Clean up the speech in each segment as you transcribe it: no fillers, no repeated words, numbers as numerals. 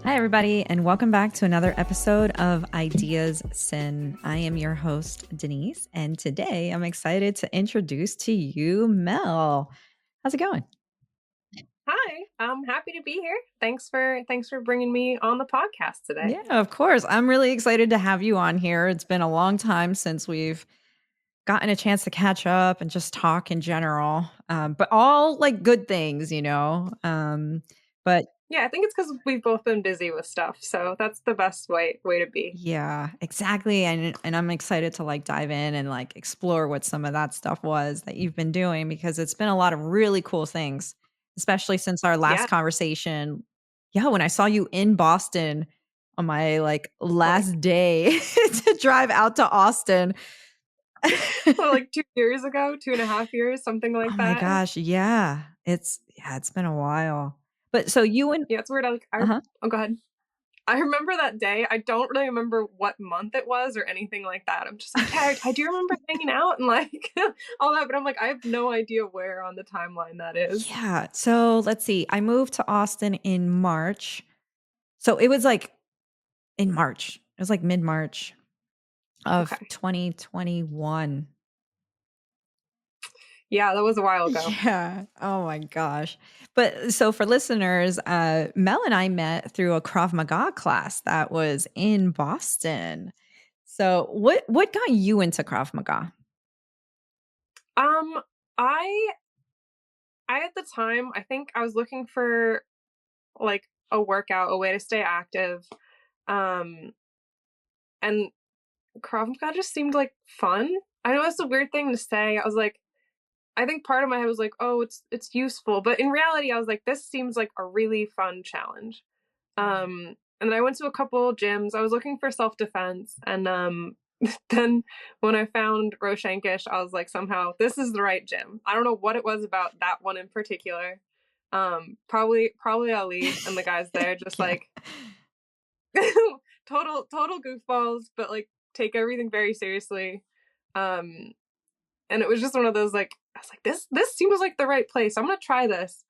Hi, everybody, and welcome back to another episode of Ideas Sin. I am your host, Denise, and today I'm excited to introduce to you Mel. How's it going? Hi, I'm happy to be here. Thanks for bringing me on the podcast today. Yeah, of course. I'm really excited to have you on here. It's been a long time since we've gotten a chance to catch up and just talk in general, but all like good things, you know. But Yeah, I think it's because we've both been busy with stuff, so that's the best way to be. Yeah, exactly. And I'm excited to like dive in and like explore what some of that stuff was that you've been doing because it's been a lot of really cool things, especially since our Yeah. last conversation. Yeah, when I saw you in Boston on my like Oh my, last day to drive out to Austin. well, like 2 years ago, 2.5 years, something Oh like my that. gosh, yeah. It's been a while. But so you and Yeah, it's weird. uh-huh. Oh, go ahead. I remember that day. I don't really remember what month it was or anything like that. I'm just like, yeah, I do remember hanging out and like all that, but I'm like, I have no idea where on the timeline that is. Yeah. So let's see. I moved to Austin in March. So it was like in March. It was like mid-March of Okay. 2021. Yeah, that was a while ago. Yeah. Oh my gosh. But so for listeners, Mel and I met through a Krav Maga class that was in Boston. So what got you into Krav Maga? Um, I at the time, I think I was looking for like a workout, a way to stay active. Um, and Krav Maga just seemed like fun. I know it's a weird thing to say. I was like, I think part of my head was like, oh, it's useful, but in reality, I was like, this seems like a really fun challenge. And then I went to a couple gyms. I was looking for self defense, and then when I found Roshankish, I was like, somehow this is the right gym. I don't know what it was about that one in particular. Probably Ali and the guys there, just Yeah. like total goofballs, but like take everything very seriously. Um, and it was just one of those like I was like, this seems like the right place. I'm gonna try this.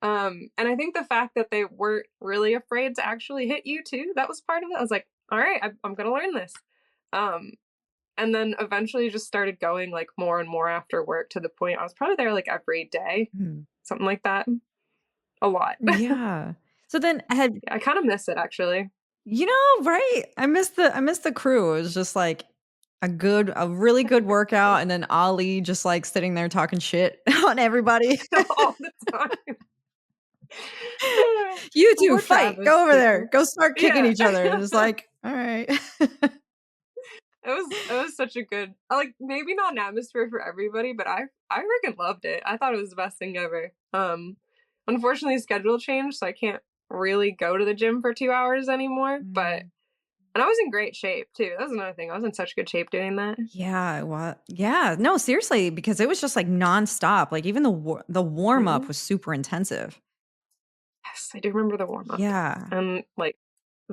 And I think the fact that they weren't really afraid to actually hit you too, that was part of it. I was like, all right, I'm gonna learn this. Um, and then eventually just started going like more and more after work to the point I was probably there like every day, Hmm. something like that. A lot. Yeah, Yeah. So then had I kind of miss it actually. right? I miss the crew. It was just like a really good workout and then Ali just like sitting there talking shit on everybody. All the time. You two Poor fight. Travis Go over there. too. Go start kicking Yeah. each other. And it's like, all right. It was such a good, like, maybe not an atmosphere for everybody, but I freaking loved it. I thought it was the best thing ever. Unfortunately schedule changed, so I can't really go to the gym for 2 hours anymore. But Mm. and I was in great shape too. That was another thing. I was in such good shape doing that. Yeah, what? Yeah, no, seriously, because it was just like nonstop. Like even the warm up Mhm. was super intensive. Yes, I do remember the warm up. Yeah. And like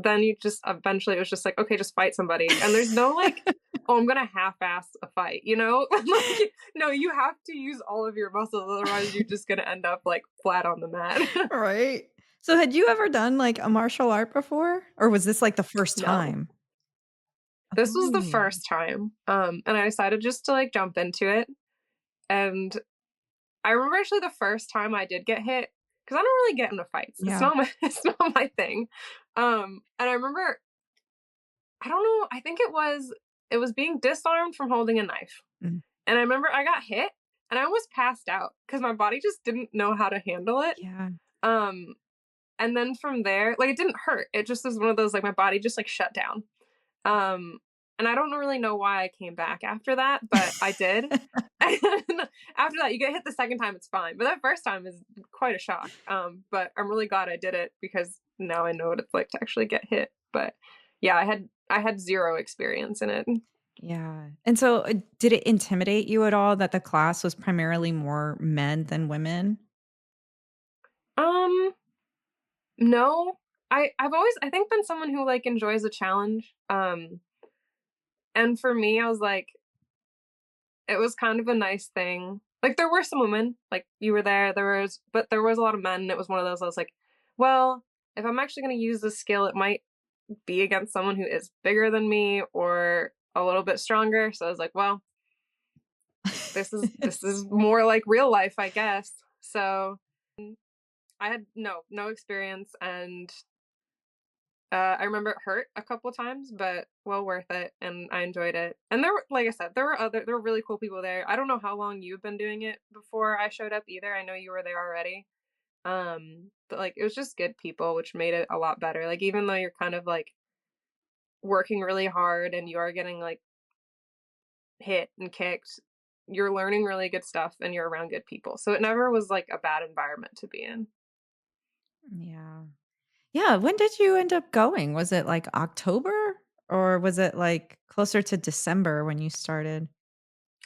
then you just eventually it was just like, okay, just fight somebody. And there's no like, oh, I'm gonna half ass a fight, you know? Like, no, you have to use all of your muscles, otherwise you're just gonna end up like flat on the mat. Right. So had you ever done like a martial art before, or was this like the first No. time? This was the Oh. first time. And I decided just to like jump into it. And I remember actually the first time I did get hit, because I don't really get into fights. It's Yeah. not my it's not my thing. And I remember I don't know, I think it was being disarmed from holding a knife. Mm. And I remember I got hit and I almost passed out because my body just didn't know how to handle it. Yeah. Um, and then from there, like it didn't hurt. It just was one of those like my body just like shut down. Um, and I don't really know why I came back after that, but I did. And after that, you get hit the second time, it's fine. But that first time is quite a shock. But I'm really glad I did it because now I know what it's like to actually get hit. But yeah, I had zero experience in it. Yeah. And so did it intimidate you at all that the class was primarily more men than women? Um, no. I've always I think been someone who like enjoys a challenge. And for me, I was like, it was kind of a nice thing. Like there were some women, like you were there, but there was a lot of men, and it was one of those I was like, well, if I'm actually going to use this skill, it might be against someone who is bigger than me or a little bit stronger. So I was like, well, this is more like real life, I guess. So I had no experience, and I remember it hurt a couple times, but well worth it, and I enjoyed it. And there were, like I said, there were really cool people there. I don't know how long you've been doing it before I showed up either. I know you were there already. But like it was just good people, which made it a lot better. Like even though you're kind of like working really hard and you are getting like hit and kicked, you're learning really good stuff and you're around good people. So it never was like a bad environment to be in. Yeah. Yeah, when did you end up going? Was it, like, October? Or was it, like, closer to December when you started?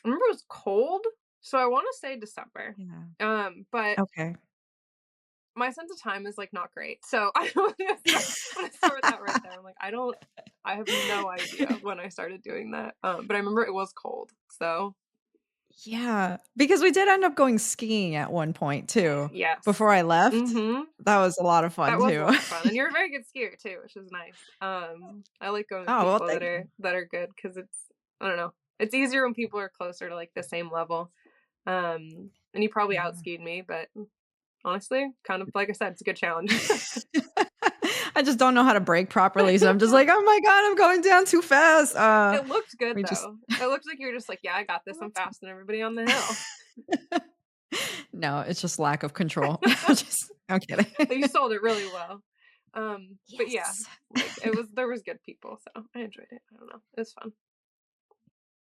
I remember it was cold, so I want to say December. Yeah. But Okay. my sense of time is like not great. So I want to start with that right there. I'm like, I have no idea when I started doing that. But I remember it was cold. So Yeah, because we did end up going skiing at one point too, yes. before I left. Mm-hmm. That was a lot of That fun was a too. lot of fun. And you're a very good skier too, which is nice. I like going with Oh, well, people thank you. that are good because it's I don't know. It's easier when people are closer to like the same level. And you probably Yeah. outskied me, but honestly, kind of like I said, it's a good challenge. I just don't know how to brake properly, so I'm just like, "Oh my god, I'm going down too fast." It looked good We just though. It looks like you're just like, yeah, I got this. well, I'm that's faster than everybody on the hill. good. No, it's just lack of control. I'm kidding. You sold it really well. But yeah, Yes. like there was good people, so I enjoyed it. I don't know, it was fun.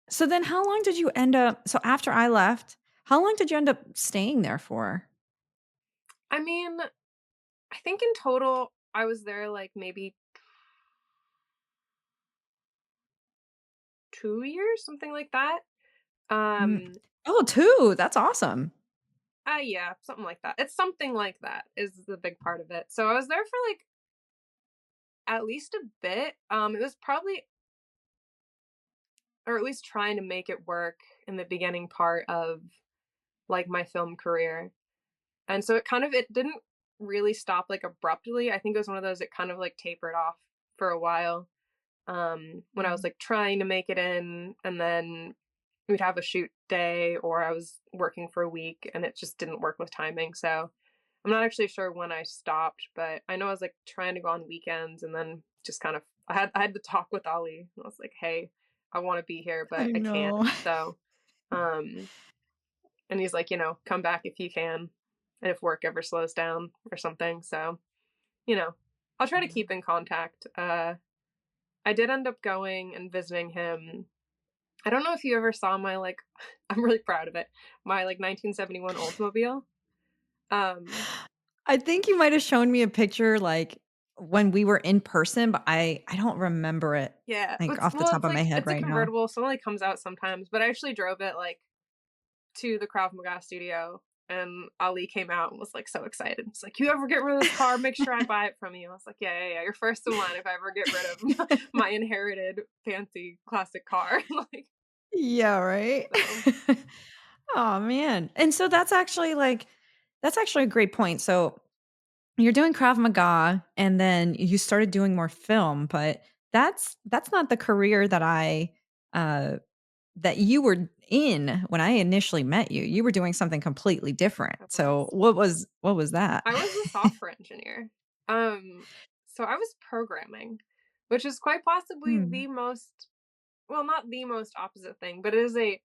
So then how long did you end up so after I left, how long did you end up staying there for? I mean, I think in total I was there like maybe 2 years, something like that. Mm. Um, Oh, 2, that's awesome. yeah, something like that. It's something like that is the big part of it. So I was there for like at least a bit. It was probably or at least trying to make it work in the beginning part of like my film career. And so it didn't really stop like abruptly. I think it was one of those that kind of like tapered off for a while. When I was Mhm. like trying to make it in, and then we'd have a shoot day or I was working for a week and it just didn't work with timing. So I'm not actually sure when I stopped, but I know I was like trying to go on weekends and then just kind of I had to talk with Ali. I was like, "Hey, I want to be here, but I I can't." know. So, um and he's like, "Come back if you can and if work ever slows down or something." So, you know, I'll try to Yeah. keep in contact. I did end up going and visiting him. I don't know if you ever saw my like I'm really proud of it. My like 1971 Oldsmobile. Um I think you might have shown me a picture, like, when we were in person, but I don't remember it, yeah, like, off the top it's of my like head it's a right now. convertible, so it only comes out sometimes, but I actually drove it like to the Krav Maga studio, and Ali came out and was like so excited. He's like, "You ever get rid of this car? Make sure I buy it from you." I was like, "Yeah, yeah, yeah. You're first in line if I ever get rid of my inherited fancy classic car." Like Yeah, right? so. Oh, man. And so that's actually a great point. So you're doing Krav Maga and then you started doing more film, but that's not the career that uh that you were in when I initially met you. You were doing something completely different. I So was. what was that? I was a software engineer. Um, so I was programming, which is quite possibly Hmm. the most well, not the most opposite thing, but it is a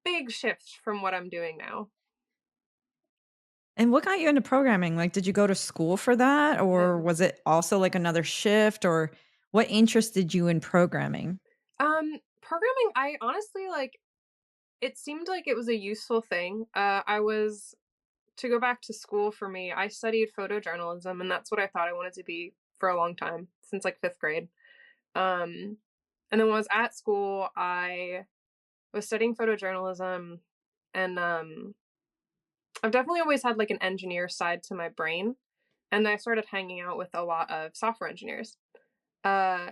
big shift from what I'm doing now. And what got you into programming? Like, did you go to school for that? Or Um, was it also like another shift? Or what interested you in programming? Programming, I honestly like it seemed like it was a useful thing. I was to go back to school for me, I studied photojournalism and that's what I thought I wanted to be for a long time, since like 5th grade. Um, and then when I was at school, I was studying photojournalism and I've definitely always had like an engineer side to my brain. And I started hanging out with a lot of software engineers. Uh,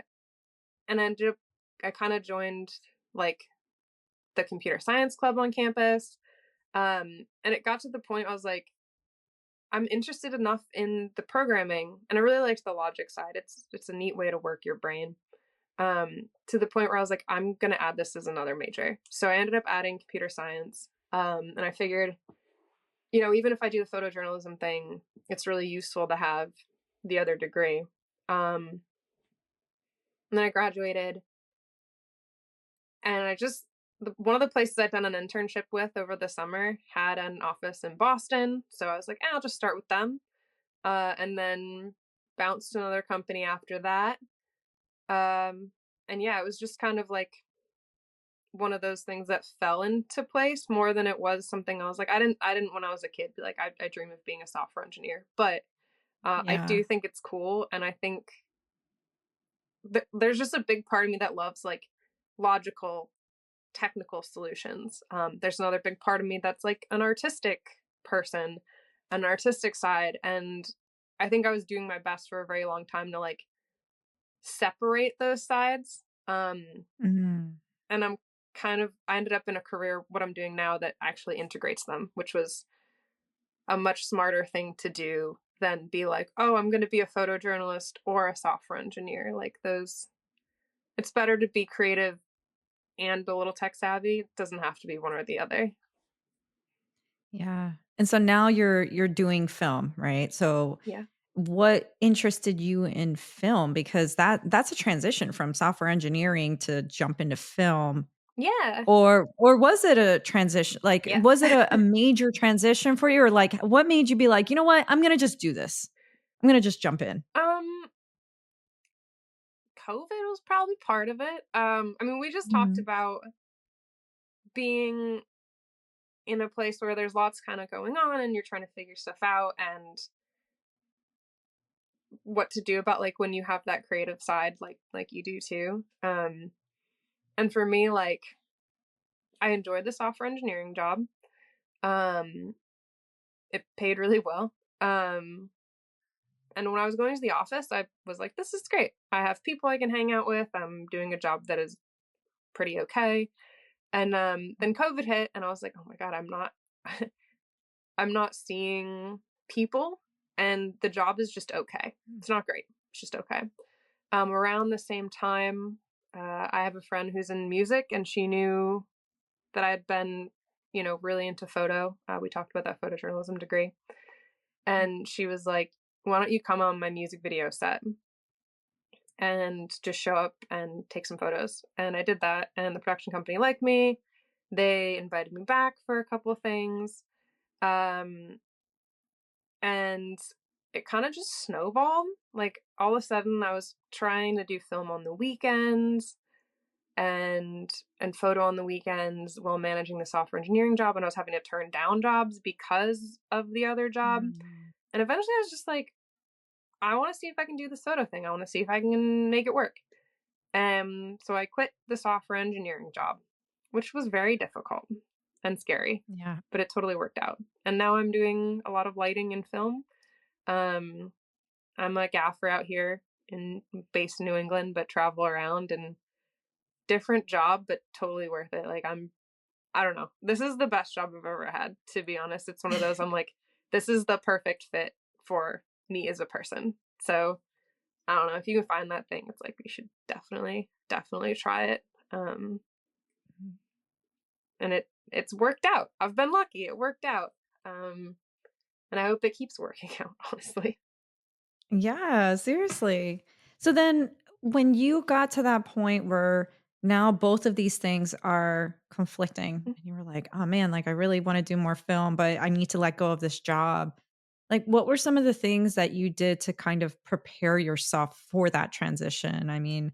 and I kind of joined like the computer science club on campus. And it got to the point I was like, I'm interested enough in the programming, and I really liked the logic side. It's a neat way to work your brain. To the point where I was like, I'm gonna add this as another major. So I ended up adding computer science. And I figured, even if I do the photojournalism thing, it's really useful to have the other degree. And then I graduated, and one of the places I'd done an internship with over the summer had an office in Boston. So I was like, I'll just start with them. And then bounced to another company after that. And yeah, it was just kind of like one of those things that fell into place more than it was something I was like, I didn't when I was a kid be like, I dream of being a software engineer. But I Yeah. do think it's cool. And I think there's just a big part of me that loves like logical, technical solutions. There's another big part of me that's like an artistic person, an artistic side. And I think I was doing my best for a very long time to like separate those sides. Mhm. And I ended up in a career, what I'm doing now, that actually integrates them, which was a much smarter thing to do than be like, oh, I'm going to be a photojournalist or a software engineer. Like those, it's better to be creative and a little tech savvy. It doesn't have to be one or the other. Yeah. And so now you're doing film, right? So Yeah. what interested you in film? Because that's a transition from software engineering to jump into film. Yeah. Or was it a transition? Like, Yes. was it a major transition for you? Or like what made you be like, you know what? I'm gonna just do this. I'm gonna just jump in. um, COVID was probably part of it. I mean, we just talked Mhm. about being in a place where there's lots kind of going on and you're trying to figure stuff out and what to do about like when you have that creative side like you do too. And for me, like I enjoyed the software engineering job. Um it paid really well. And when I was going to the office, I was like, this is great. I have people I can hang out with. I'm doing a job that is pretty okay. And then COVID hit and I was like, oh my God, I'm not I'm not seeing people, and the job is just okay. It's not great. It's just okay. Around the same time, I have a friend who's in music, and she knew that I had been, really into photo. We talked about that photojournalism degree, and she was like, "Why don't you come on my music video set and just show up and take some photos?" And I did that, and the production company liked me. They invited me back for a couple of things. Um, and it kind of just snowballed. Like all of a sudden I was trying to do film on the weekends and photo on the weekends while managing the software engineering job, and I was having to turn down jobs because of the other job. Mhm. And eventually I was just like, I want to see if I can do this photo thing. I want to see if I can make it work. So I quit the software engineering job, which was very difficult and scary, Yeah. but it totally worked out. And now I'm doing a lot of lighting and film. um I'm a gaffer out here in based in New England, but travel around, and different job, but totally worth it. Like I don't know. This is the best job I've ever had, to be honest. It's one of those I'm like, this is the perfect fit for me as a person. So I don't know if you can find that thing. It's like you should definitely try it. Um, and it's worked out. I've been lucky. It worked out. Um, and I hope it keeps working out. Honestly, Yeah, seriously. So then when you got to that point where now both of these things are conflicting and you were like, "Oh man, like I really want to do more film, but I need to let go of this job." Like what were some of the things that you did to kind of prepare yourself for that transition? I mean,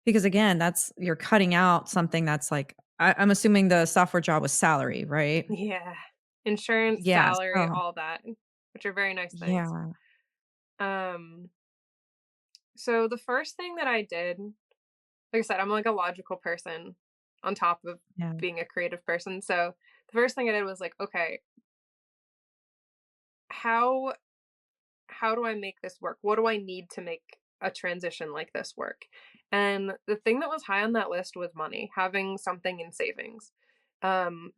because again, that's you're cutting out something that's like I'm assuming the software job was salary, right? yeah. Insurance, Yeah. salary, So all that, which are very nice things. yeah. Um, so the first thing that I did, like I said, I'm like a logical person on top of Yeah. being a creative person. So the first thing I did was like, okay, how how do I make this work? What do I need to make a transition like this work? And the thing that was high on that list was money, having something in savings. Um,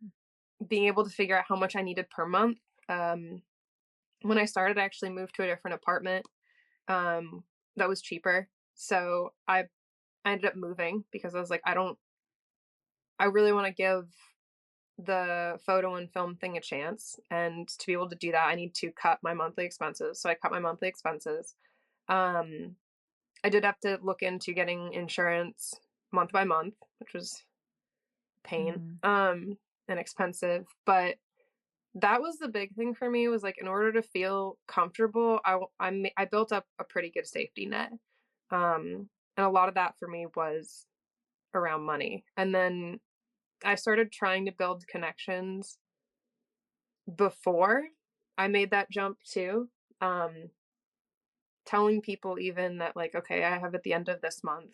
being able to figure out how much I needed per month. Um, When I started, I actually moved to a different apartment um, that was cheaper. So I ended up moving because I was like, I really want to give the photo and film thing a chance. And to be able to do that, I need to cut my monthly expenses. So I cut my monthly expenses. Um, I did have to look into getting insurance month by month, which was pain Mm. and expensive. But that was the big thing for me was like in order to feel comfortable, I built up a pretty good safety net. And a lot of that for me was around money. And then I started trying to build connections before I made that jump too. Um, Telling people even that like, okay, I have at the end of this month,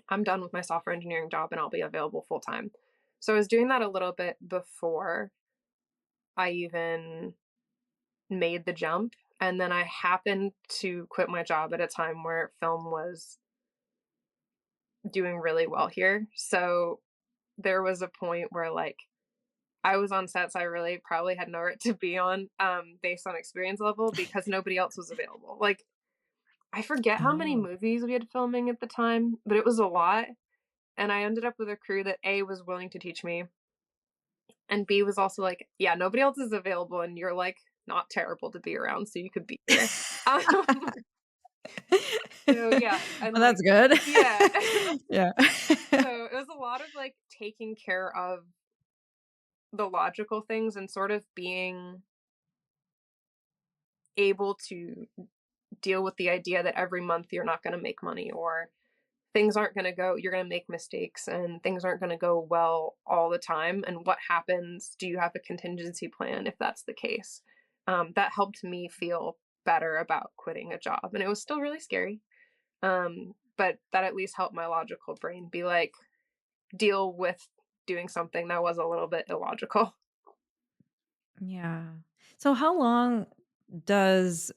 I'm done with my software engineering job and I'll be available full time. So I was doing that a little bit before I even made the jump. And then I happened to quit my job at a time where film was doing really well here. So there was a point where like I was on sets I really probably had no right to be on based on experience level because nobody else was available. Like I forget how many Oh. movies we had filming at the time, but it was a lot. And I ended up with a crew that A was willing to teach me and B was also like, yeah, nobody else is available and you're like not terrible to be around, so you could be here. Um, so yeah, and Well, like that's good. yeah. Yeah. So it was a lot of like taking care of the logical things and sort of being able to deal with the idea that every month you're not going to make money or things aren't going to go, you're going to make mistakes and things aren't going to go well all the time. And what happens? Do you have a contingency plan if that's the case? That helped me feel better about quitting a job. And it was still really scary. But that at least helped my logical brain be like, deal with doing something that was a little bit illogical. Yeah. So how long does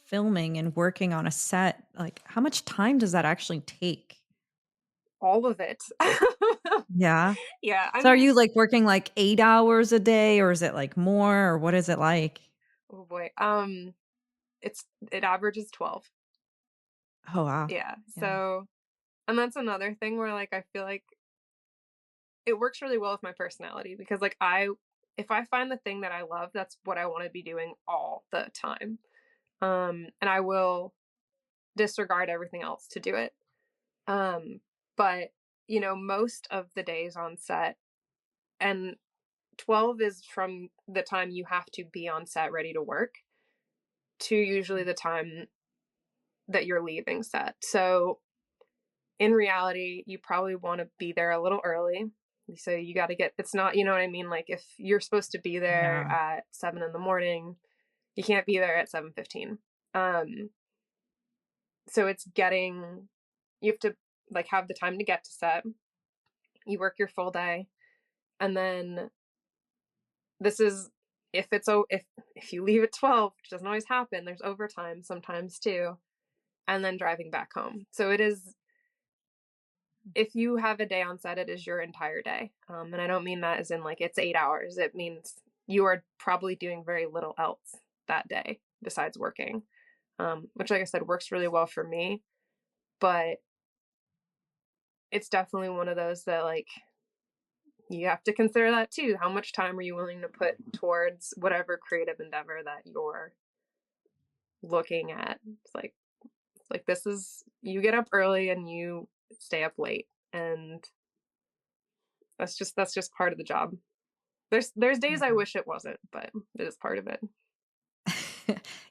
filming and working on a set, like, how much time does that actually take? All of it. Yeah. Yeah. I So are mean, you, like, working, like, 8 hours a day, or is it, like, more, or what is it like? oh boy. It averages 12. Oh, wow. Yeah. Yeah. So, and that's another thing where like I feel like it works really well with my personality because like if I find the thing that I love, that's what I want to be doing all the time. And I will disregard everything else to do it. Um but most of the days on set and 12 is from the time you have to be on set ready to work to usually the time that you're leaving set. So in reality, you probably want to be there a little early. So you got to get, it's not, you know what I mean? Like if you're supposed to be there Yeah. at 7 in the morning, you can't be there at 7:15. Um, so it's getting, you have to like have the time to get to set. You work your full day, and then this is if you leave at 12, which doesn't always happen. There's overtime sometimes too, and then driving back home. So it is if you have a day on set, it is your entire day. And I don't mean that as in like it's 8 hours. It means you are probably doing very little else that day besides working, which, like I said, works really well for me. But it's definitely one of those that, like, you have to consider that too. How much time are you willing to put towards whatever creative endeavor that you're looking at? Like this is you get up early and you stay up late, and that's just part of the job. There's days I Yeah. wish it wasn't, but it is part of it.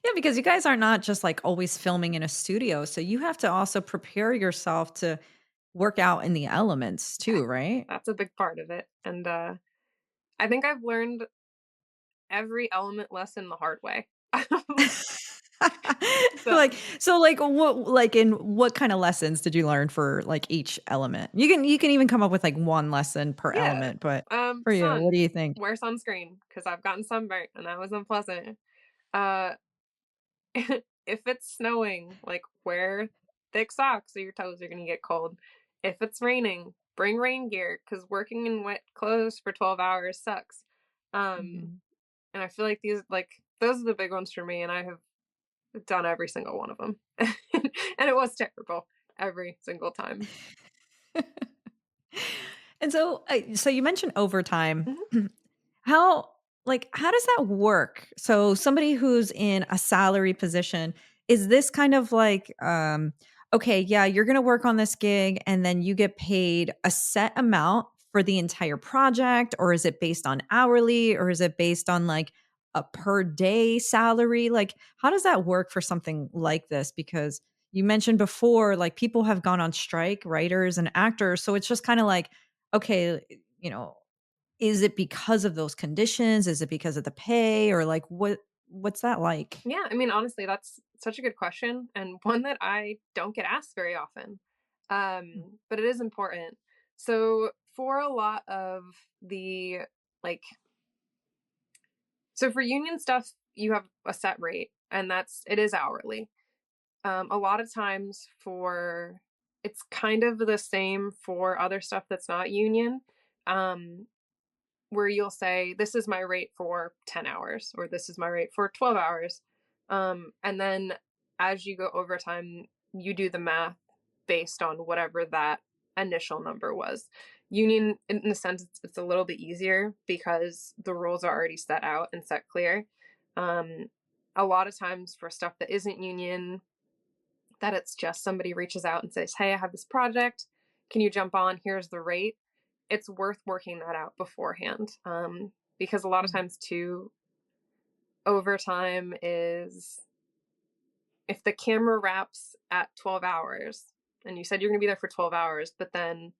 Yeah, because you guys are not just, like, always filming in a studio, so you have to also prepare yourself to work out in the elements Yeah, too, right? that's a big part of it, and, I think I've learned every element lesson the hard way. Like, So, so, like, in what kinda lessons did you learn for, like, each element? You can even come up with, like, 1 lesson per yeah, element, but for you, what sun, do you think? wear sunscreen because 'cause I've gotten sunburnt and that was unpleasant. Uh, if it's snowing, like, wear thick socks so your toes are gonna get cold. If it's raining, bring rain gear because working in wet clothes for 12 hours sucks. Um Mhm. And I feel like these like those are the big ones for me, and I have done every single one of them. And it was terrible every single time. And so, so you mentioned overtime. Mhm. How how does that work? So somebody who's in a salary position, is this kind of like, okay, yeah, you're gonna work on this gig and then you get paid a set amount for the entire project, or is it based on hourly, or is it based on like a per day salary? Like, how does that work for something like this? Because you mentioned before, like people have gone on strike, writers and actors. So it's just kind of like, okay, you know, is it because of those conditions? Is it because of the pay, or like what's that like? Yeah, I mean, honestly, that's such a good question and one that I don't get asked very often. Mm, But it is important. So for a lot of the like so for union stuff, you have a set rate and it is hourly. A lot of times for it's kind of the same for other stuff that's not union. Um, where you'll say, "This is my rate for 10 hours," or "This is my rate for 12 hours." And then as you go overtime, you do the math based on whatever that initial number was. Union, in a sense, it's a little bit easier because the rules are already set out and set clear. Um, a lot of times for stuff that isn't union, that it's just somebody reaches out and says, "Hey, I have this project. Can you jump on? Here's the rate." It's worth working that out beforehand. Because a lot of mm, times, too, overtime is if the camera wraps at 12 hours and you said you're going to be there for 12 hours, but then,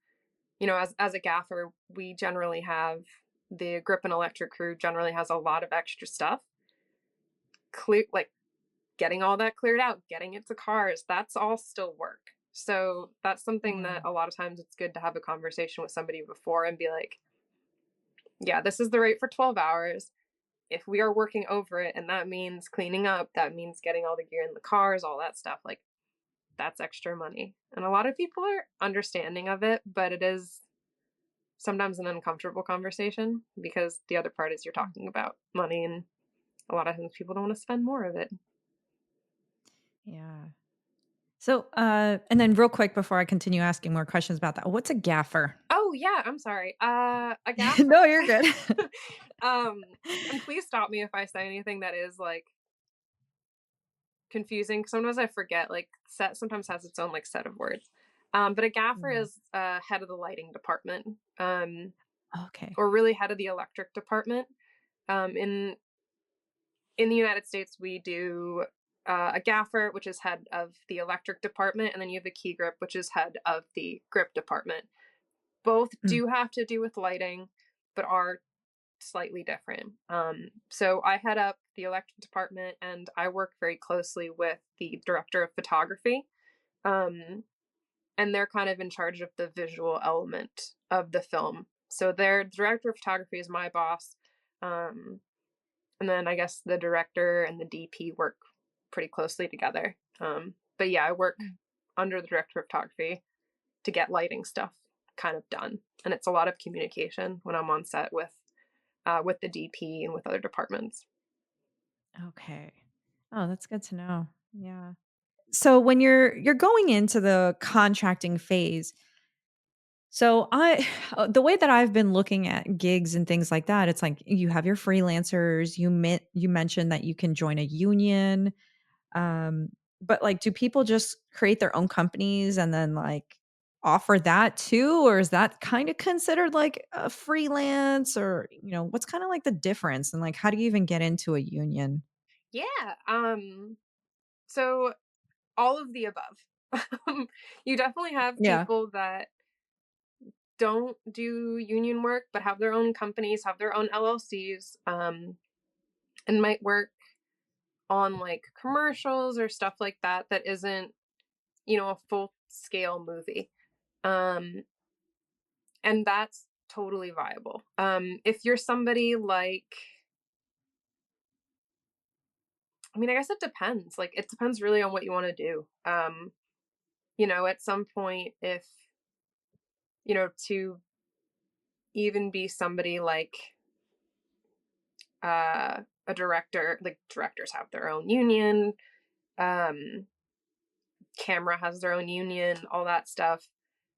as a gaffer, we generally have the grip and electric crew generally has a lot of extra stuff. Clear, like getting all that cleared out, getting it to cars, that's all still work. So that's something yeah. that a lot of times it's good to have a conversation with somebody before and be like, yeah, this is the rate for 12 hours. If we are working over it and that means cleaning up, that means getting all the gear in the cars, all that stuff, like that's extra money. And a lot of people are understanding of it, but it is sometimes an uncomfortable conversation because the other part is you're Mm, talking about money and a lot of times people don't want to spend more of it. yeah. So, and then real quick before I continue asking more questions about that, what's a gaffer? Oh yeah, I'm sorry. A gaffer. No, you're good. um, and please stop me if I say anything that is like confusing. Sometimes I forget. Like set sometimes has its own like set of words. But a gaffer Yeah. is head of the lighting department, Okay. or really head of the electric department. In the United States, we do a gaffer, which is head of the electric department, and then you have a key grip, which is head of the grip department. Both Mm, do have to do with lighting, but are slightly different. So I head up the electric department, and I work very closely with the director of photography. Um, and they're kind of in charge of the visual element of the film. So their director of photography is my boss. Um, and then I guess the director and the DP work pretty closely together. But yeah, I work mm. under the director of photography to get lighting stuff kind of done. And it's a lot of communication when I'm on set with the DP and with other departments. Okay. Oh, that's good to know. Yeah. So when you're going into the contracting phase, so I the way that I've been looking at gigs and things like that, it's like you have your freelancers, you mentioned that you can join a union. But like do people just create their own companies and then like offer that too, or is that kind of considered like a freelance, or what's kind of like the difference, and like how do you even get into a union? Yeah. So all of the above. You definitely have Yeah. people that don't do union work but have their own companies, have their own LLCs, and might work on like commercials or stuff like that that isn't, a full scale movie. Um, and that's totally viable. If you're somebody like, I mean, I guess it depends. Like, it depends really on what you want to do. At some point, if, to even be somebody like a director, like directors have their own union, um, camera has their own union, all that stuff.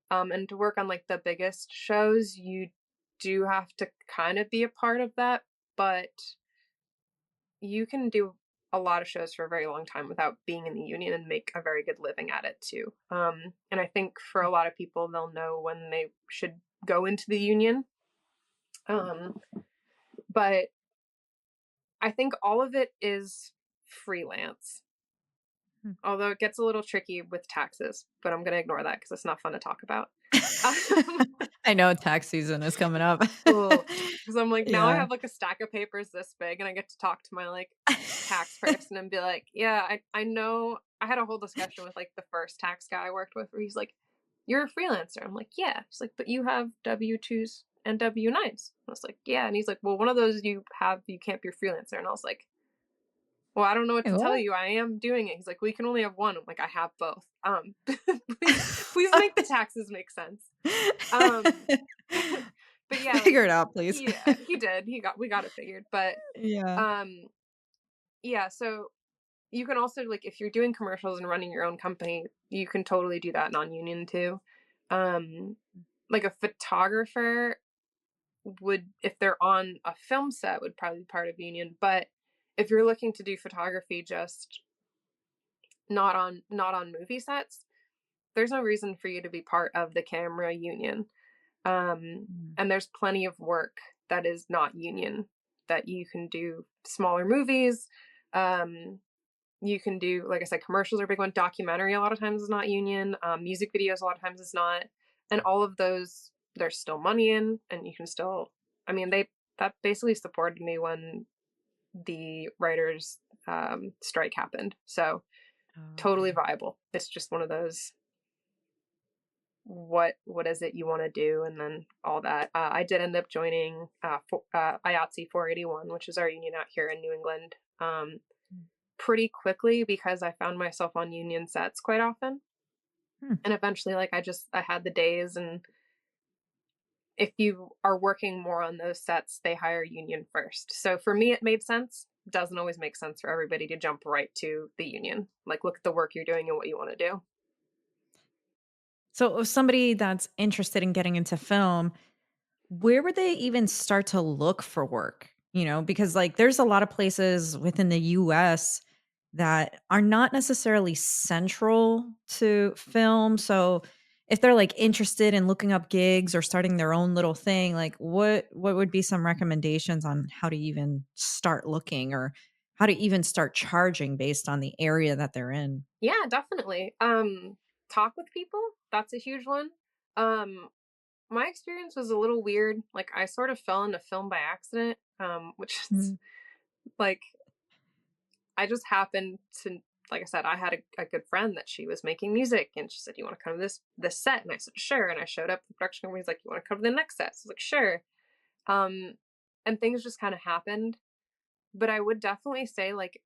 And to work on like the biggest shows, you do have to kind of be a part of that, but you can do a lot of shows for a very long time without being in the union and make a very good living at it too. And I think for a lot of people, they'll know when they should go into the union. Um, but I think all of it is freelance, Hmm. although it gets a little tricky with taxes, but I'm going to ignore that because it's not fun to talk about. I know tax season is coming up. Oh, because I'm like, now I Yeah. have like a stack of papers this big and I get to talk to my like tax person and be like, yeah, I know. I had a whole discussion with like the first tax guy I worked with where he's like, you're a freelancer. I'm like, yeah. He's like, but you have W-2s and W-9s. I was like, yeah. And he's like, well, one of those you can't be a freelancer. And I was like, well, I don't know what Wait, to tell what? you. I am doing it. He's like, we can only have one. I'm like, I have both. Please make the taxes make sense. Um, but yeah, like, Figure it out, please. yeah, he did. We got it figured. But Yeah. um, yeah, so you can also like if you're doing commercials and running your own company, you can totally do that non-union too. Um, like a photographer would, if they're on a film set, would probably be part of union. But if you're looking to do photography just not on movie sets, there's no reason for you to be part of the camera union. Mm. And there's plenty of work that is not union that you can do smaller movies. Um, you can do, like I said, commercials are a big one. Documentary a lot of times is not union. Music videos a lot of times is not. And all of those, there's still money in, and you can still. I mean, they that basically supported me when the writers' strike happened. So Oh, totally okay. viable. It's just one of those what is it you want to do and then all that. I did end up joining IATSE 481, which is our union out here in New England, Mm. pretty quickly because I found myself on union sets quite often. Hmm. And eventually, like I had the days, and if you are working more on those sets, they hire union first. So for me, it made sense. Doesn't always make sense for everybody to jump right to the union. Like, look at the work you're doing and what you want to do. So, if somebody that's interested in getting into film, where would they even start to look for work? Because like there's a lot of places within the US that are not necessarily central to film. So if they're like interested in looking up gigs or starting their own little thing, like what would be some recommendations on how to even start looking or how to even start charging based on the area that they're in? Yeah, definitely. Talk with people. That's a huge one. Um, my experience was a little weird. Like I sort of fell into film by accident, which is Mhm. like I just happened to, like I said, I had a good friend that she was making music, and she said, "You want to come to this set?" And I said, "Sure." And I showed up. The production company's like, "You want to come to the next set?" So I was like, "Sure." Um, and things just kind of happened. But I would definitely say like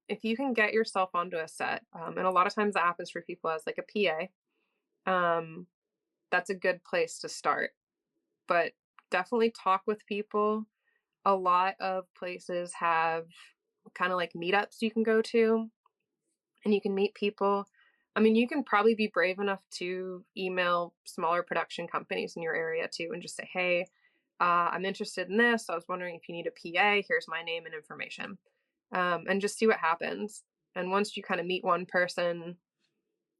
if you can get yourself onto a set, and a lot of times that happens for people as like a PA. That's a good place to start. But definitely talk with people. A lot of places have kind of like meetups you can go to and you can meet people. I mean, you can probably be brave enough to email smaller production companies in your area too and just say, hey, I'm interested in this. I was wondering if you need a PA. Here's my name and information. And just see what happens. And once you kind of meet one person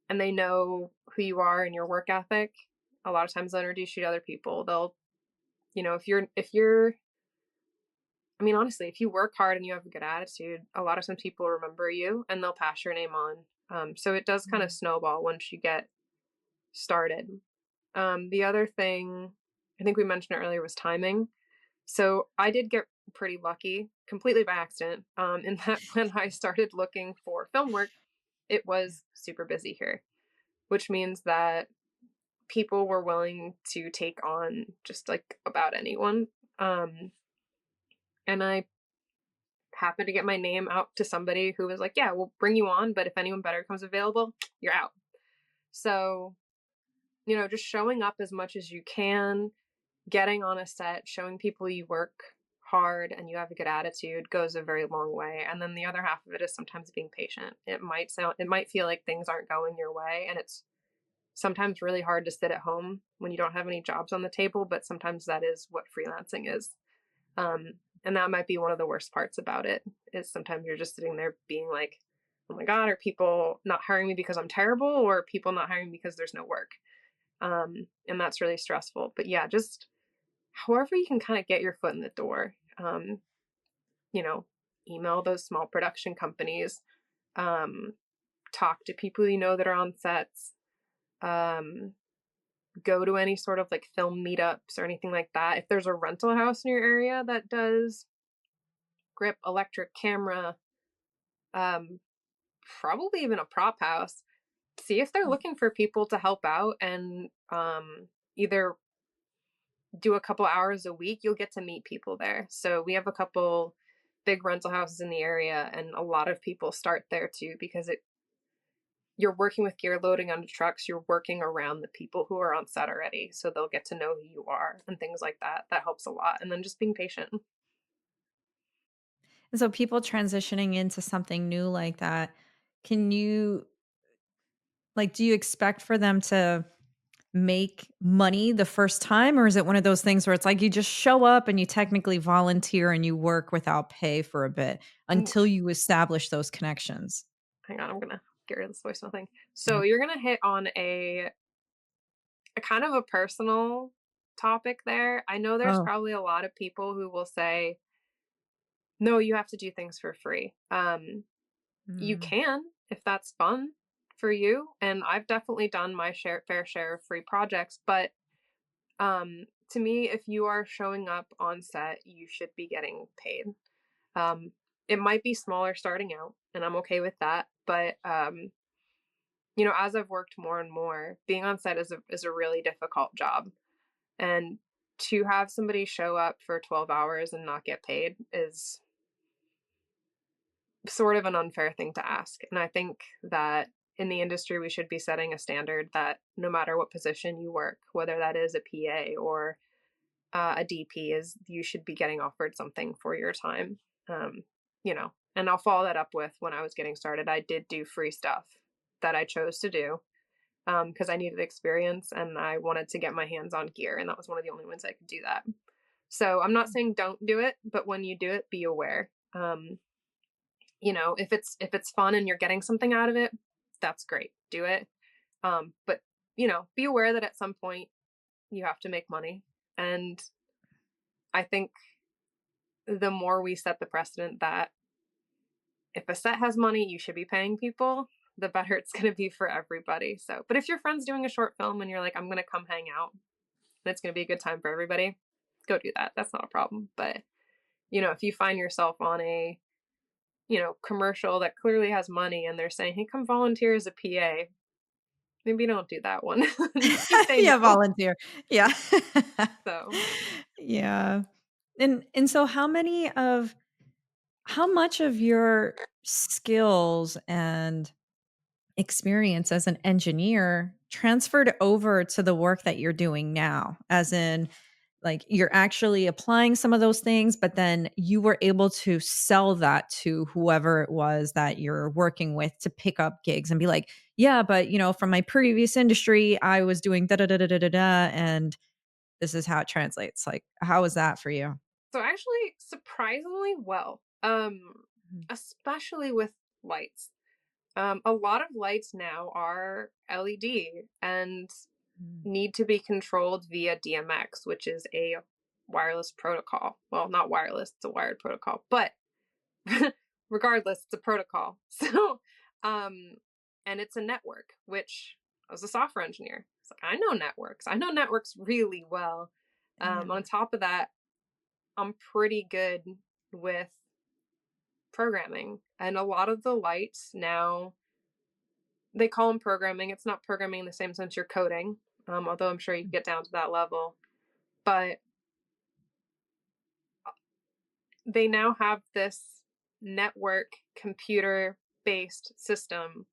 and they know who you are and your work ethic, a lot of times they'll introduce you to other people. They'll, if you're I mean, honestly, if you work hard and you have a good attitude, a lot of times people remember you and they'll pass your name on. So it does kind of snowball once you get started. The other thing, I think we mentioned earlier, was timing. So I did get pretty lucky, completely by accident, in that when I started looking for film work, it was super busy here, which means that people were willing to take on just like about anyone. Um, and I happened to get my name out to somebody who was like, yeah, we'll bring you on, but if anyone better comes available, you're out. So, just showing up as much as you can, getting on a set, showing people you work hard and you have a good attitude goes a very long way. And then the other half of it is sometimes being patient. It might feel like things aren't going your way, and it's sometimes really hard to sit at home when you don't have any jobs on the table, but sometimes that is what freelancing is. Um, and that might be one of the worst parts about it, is sometimes you're just sitting there being like, oh my God, are people not hiring me because I'm terrible, or people not hiring me because there's no work? And that's really stressful. But yeah, just however you can kind of get your foot in the door, you know, email those small production companies, um, talk to people you know that are on sets, um, go to any sort of like film meetups or anything like that. If there's a rental house in your area that does grip, electric, camera, um, probably even a prop house, see if they're looking for people to help out, and either do a couple hours a week. You'll get to meet people there. So we have a couple big rental houses in the area, and a lot of people start there too, because you're working with gear loading onto trucks, you're working around the people who are on set already, so they'll get to know who you are and things like that. That helps a lot. And then just being patient. And so people transitioning into something new like that, can you do you expect for them to make money the first time, or is it one of those things where it's like you just show up and you technically volunteer and you work without pay for a bit Ooh, until you establish those connections? hang on, I'm gonna get rid of this voicemail thing. Mhm. So you're gonna hit on a kind of a personal topic there. I know there's Oh. probably a lot of people who will say, no, you have to do things for free. You Mm. can, if that's fun for you. And I've definitely done my fair share of free projects, but to me, if you are showing up on set, you should be getting paid. Um, it might be smaller starting out, and I'm okay with that. But as I've worked more and more, being on set is a really difficult job, and to have somebody show up for 12 hours and not get paid is sort of an unfair thing to ask. And I think that in the industry, we should be setting a standard that no matter what position you work, whether that is a PA or a DP, is you should be getting offered something for your time. Um, and I'll follow that up with, when I was getting started, I did do free stuff that I chose to do because I needed experience and I wanted to get my hands on gear, and that was one of the only ones I could do that. So I'm not saying don't do it, but when you do it, be aware. If it's fun and you're getting something out of it, that's great. Do it. But be aware that at some point you have to make money. And I think the more we set the precedent that if a set has money, you should be paying people, the better it's going to be for everybody. So, but if your friend's doing a short film and you're like, I'm going to come hang out and it's going to be a good time for everybody, go do that. That's not a problem. But, if you find yourself on a, commercial that clearly has money and they're saying, hey, come volunteer as a PA, maybe don't do that one. Just say Yeah, no. volunteer. Yeah. So Yeah. And so how much of your skills and experience as an engineer transferred over to the work that you're doing now? As in, like, you're actually applying some of those things, but then you were able to sell that to whoever it was that you're working with to pick up gigs and be like, yeah, but from my previous industry, I was doing da da da da da da da, and this is how it translates. Like, how was that for you? so actually surprisingly well. Mhm. Especially with lights. A lot of lights now are LED and Mm. need to be controlled via DMX, which is a wireless protocol. Well, not wireless, it's a wired protocol, but regardless, it's a protocol. So, and it's a network, which I was a software engineer. It's like, I know networks. I know networks really well. On Yeah. top of that, I'm pretty good with programming. And a lot of the lights now, they call them programming. It's not programming in the same sense you're coding, although I'm sure you can get down to that level. But they now have this network computer based system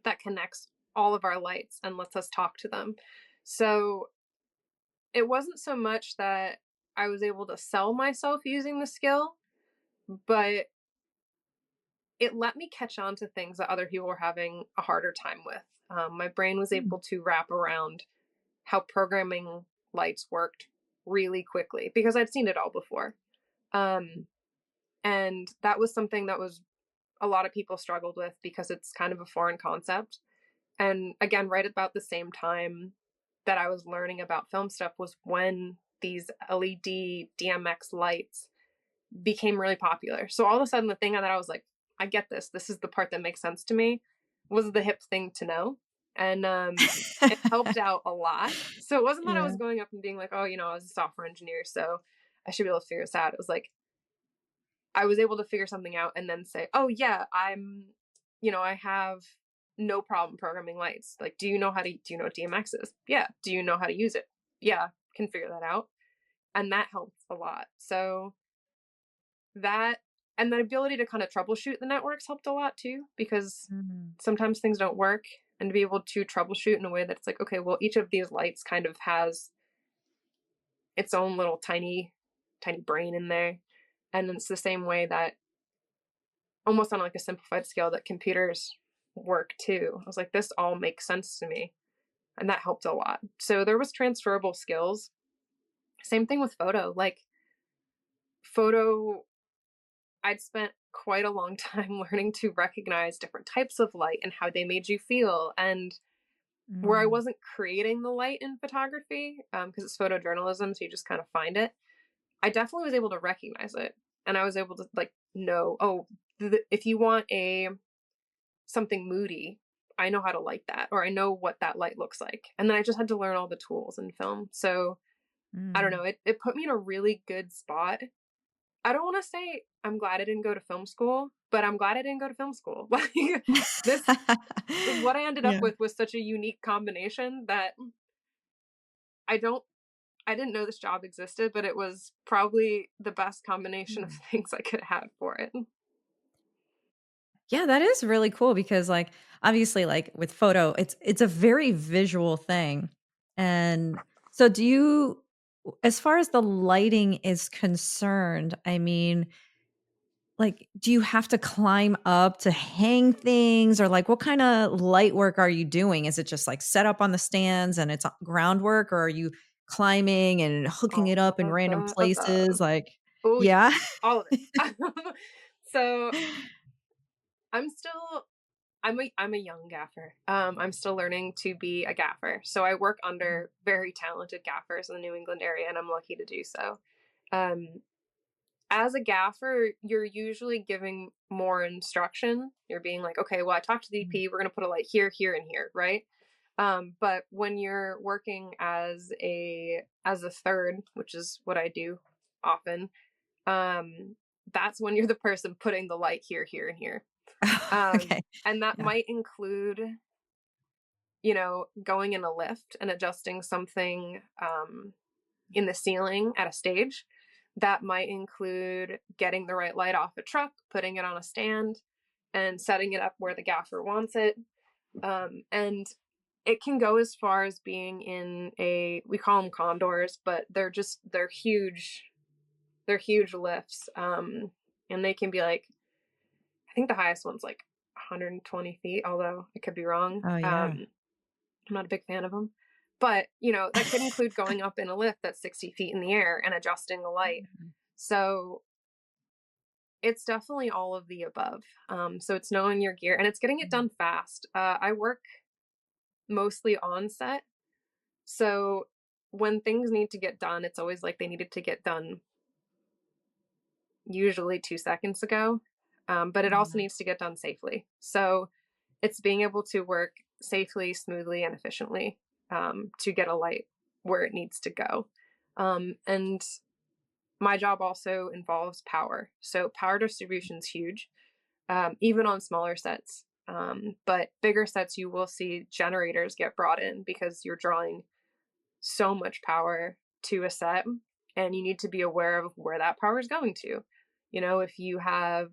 that connects all of our lights and lets us talk to them. So it wasn't so much that I was able to sell myself using the skill, but it let me catch on to things that other people were having a harder time with. My brain was Mm. able to wrap around how programming lights worked really quickly because I'd seen it all before. Um, and that was something that was a lot of people struggled with because it's kind of a foreign concept. And again, right about the same time that I was learning about film stuff was when these LED DMX lights became really popular. So all of a sudden, the thing that I was like, I get this. This is the part that makes sense to me. Was the hip thing to know, and it helped out a lot. So it wasn't that I was Yeah. going up and being like, oh, I was a software engineer, so I should be able to figure this out. It was like I was able to figure something out and then say, oh yeah, I have no problem programming lights. Like, do you know what DMX is? Yeah. Do you know how to use it? Yeah, can figure that out, and that helps a lot. So that and the ability to kind of troubleshoot the networks helped a lot too, because Mhm. sometimes things don't work, and to be able to troubleshoot in a way that's like, okay, well, each of these lights kind of has its own little tiny brain in there. And it's the same way that almost on like a simplified scale that computers work too. I was like, this all makes sense to me. And that helped a lot. So there was transferable skills. Same thing with photo. Like photo I'd spent quite a long time learning to recognize different types of light and how they made you feel. And where I Mm. wasn't creating the light in photography, because it's photojournalism, so you just kind of find it, I definitely was able to recognize it. And I was able to like know, oh, if you want a something moody, I know how to light that, or I know what that light looks like. And then I just had to learn all the tools in film. So I don't Mm. know, it put me in a really good spot. I don't want to say I'm glad I didn't go to film school, but I'm glad I didn't go to film school. Like this, what I ended up Yeah. with was such a unique combination that I don't, I didn't know this job existed, but it was probably the best combination of Mm. things I could have for it. Yeah, that is really cool because, like, obviously, like, with photo, it's a very visual thing, and so do you as far as the lighting is concerned, I mean, like, do you have to climb up to hang things or, like, what kinda light work are you doing? Is it just, like, set up on the stands and it's groundwork, or are you climbing and hooking it All up in of random the places? above. Like Oh yeah, yeah? all of it. So I'm still I'm a young gaffer. I'm still learning to be a gaffer. So I work Mhm. under very talented gaffers in the New England area, and I'm lucky to do so. Um, as a gaffer, you're usually giving more instruction. You're being like, okay, well, I talked to the Mhm. DP. We're going to put a light here, here, and here, right? But when you're working as a third, which is what I do often, um, that's when you're the person putting the light here, here, and here. Okay. And that Yeah. might include, going in a lift and adjusting something in the ceiling at a stage. That might include getting the right light off a truck, putting it on a stand, and setting it up where the gaffer wants it. And it can go as far as being we call them condors, but they're huge lifts. And they can be like, I think the highest one's like 120 feet, although I could be wrong. Oh, yeah. I'm not a big fan of them. But, that could include going up in a lift that's 60 feet in the air and adjusting the light. Mhm. So it's definitely all of the above. So it's knowing your gear and it's getting it Mhm. done fast. I work mostly on set. So when things need to get done, it's always like they needed to get done usually 2 seconds ago. But it also Mhm. needs to get done safely. So it's being able to work safely, smoothly, and efficiently to get a light where it needs to go. And my job also involves power. So power distribution is huge, even on smaller sets. But bigger sets, you will see generators get brought in because you're drawing so much power to a set, and you need to be aware of where that power is going to. If you have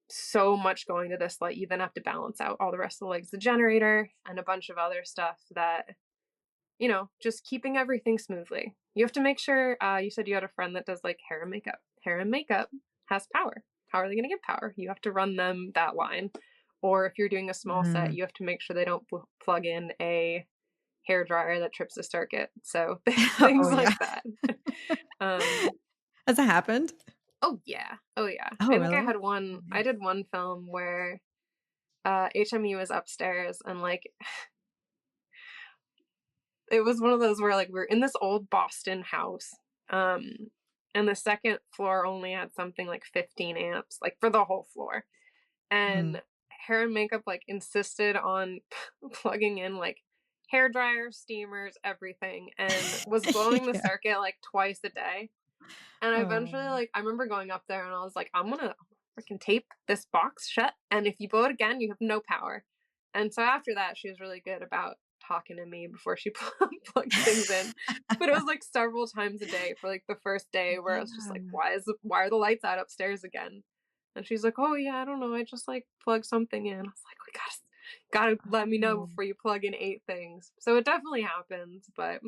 so much going to this light, you then have to balance out all the rest of the legs, the generator, and a bunch of other stuff that just keeping everything smoothly. You have to make sure, you said you had a friend that does like hair and makeup. Hair and makeup has power. How are they going to get power? You have to run them that line. Or if you're doing a small set, Mhm. you have to make sure they don't plug in a hair dryer that trips the circuit. So Oh, things yeah. like that. um, Has that happened? oh yeah, oh yeah. Oh, I think I really? had one. Oh, I man. did one film where HMU was upstairs and like it was one of those where like we're in this old Boston house. Um and the second floor only had something like 15 amps, like for the whole floor. Mhm. And hair and makeup like insisted on plugging in like hair dryers, steamers, everything, and was blowing the Yeah. circuit like twice a day. And Oh. eventually, like, I remember going up there and I was like, I'm gonna freaking tape this box shut. And if you blow it again, you have no power. And so after that, she was really good about talking to me before she plugged things in. But it was like several times a day for like the first day where I was just like, Yeah. why are the lights out upstairs again? And she's like, oh yeah, I don't know. I just like plug something in. I was like, we gotta let me know Oh, before you plug in 8 things. So it definitely happens, but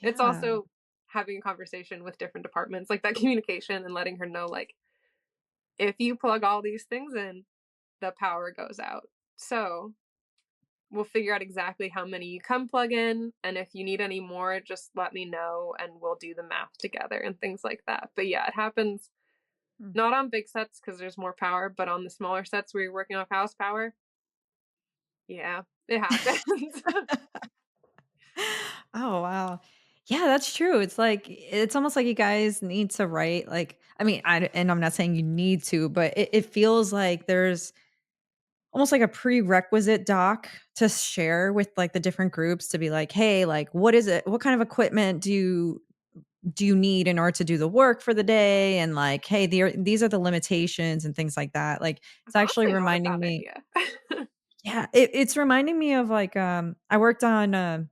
it's yeah. also having a conversation with different departments, like that communication and letting her know, like, if you plug all these things in, the power goes out. So we'll figure out exactly how many you can plug in. And if you need any more, just let me know and we'll do the math together and things like that. But yeah, it happens Mm. not on big sets because there's more power, but on the smaller sets where you're working off house power, yeah, it happens. Oh, wow. Yeah, that's true. It's like it's almost like you guys need to write, like I mean, and I'm not saying you need to, but it feels like there's almost like a prerequisite doc to share with, like, the different groups to be like, "Hey, like, what is it? What kind of equipment do you need in order to do the work for the day?" And like, "Hey, these are the limitations," and things like that. Like, it's actually Honestly, not a reminding bad me. idea. Yeah, it's reminding me of, like, I worked on,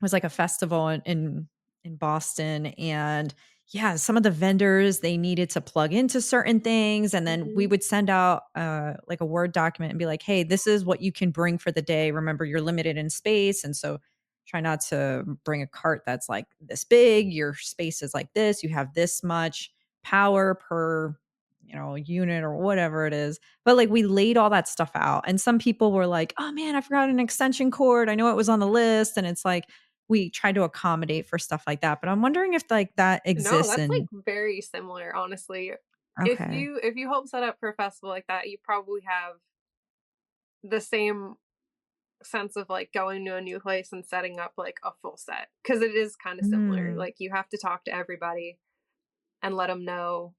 was like a festival in Boston, and yeah, some of the vendors, they needed to plug into certain things, and then we Hmm. would send out, like a Word document and be like, "Hey, this is what you can bring for the day. Remember, you're limited in space, and so try not to bring a cart that's like this big. Your space is like this. You have this much power per, unit or whatever it is." But, like, we laid all that stuff out, and some people were like, "Oh, man, I forgot an extension cord. I know it was on the list," and it's like, we try to accommodate for stuff like that, but I'm wondering if, like, that No, exists that's, like, in. very similar, honestly. If Okay. you help set up for a festival like that, you probably have the same sense of, like, going to a new place and setting up, like, a full set because it is kinda similar, Mm. like, you have to talk to everybody and let them know,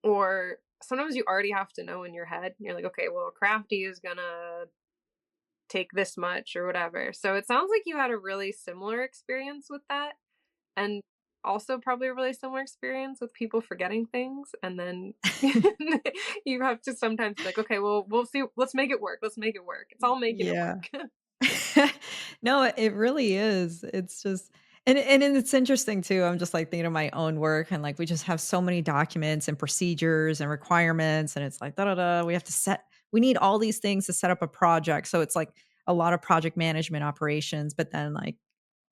or sometimes you already have to know in your head. You're like, "Okay, well, Crafty is gonna take this much," or whatever. So it sounds like you had a really similar experience with that. And also probably a really similar experience with people forgetting things, and then you have to sometimes be like, "Okay, well, we'll see, let's make it work, let's make it work. It's all making it Yeah. work." No, it really is. It's just and it's interesting too. I'm just, like, thinking of my own work, and, like, we just have so many documents and procedures and requirements, and it's like, da, da, da, we need all these things to set up a project, so it's like a lot of project management operations, but then, like,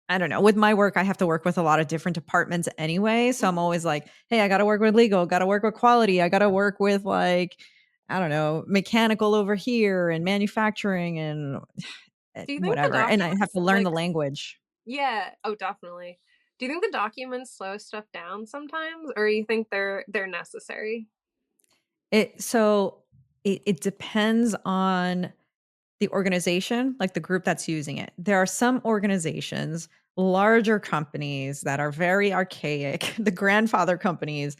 I don't know. With my work, I have to work with a lot of different departments anyway. So I'm Mhm. always like, hey, I got to work with legal, got to work with quality, I got to work with, like, I don't know, mechanical over here and manufacturing and Do you think the whatever. And I have documents, to learn the like, language. yeah, oh, definitely. Do you think the documents slow stuff down sometimes, or you think they're necessary? So it depends on the organization, like the group that's using it. There are some organizations, larger companies that are very archaic, the grandfather companies.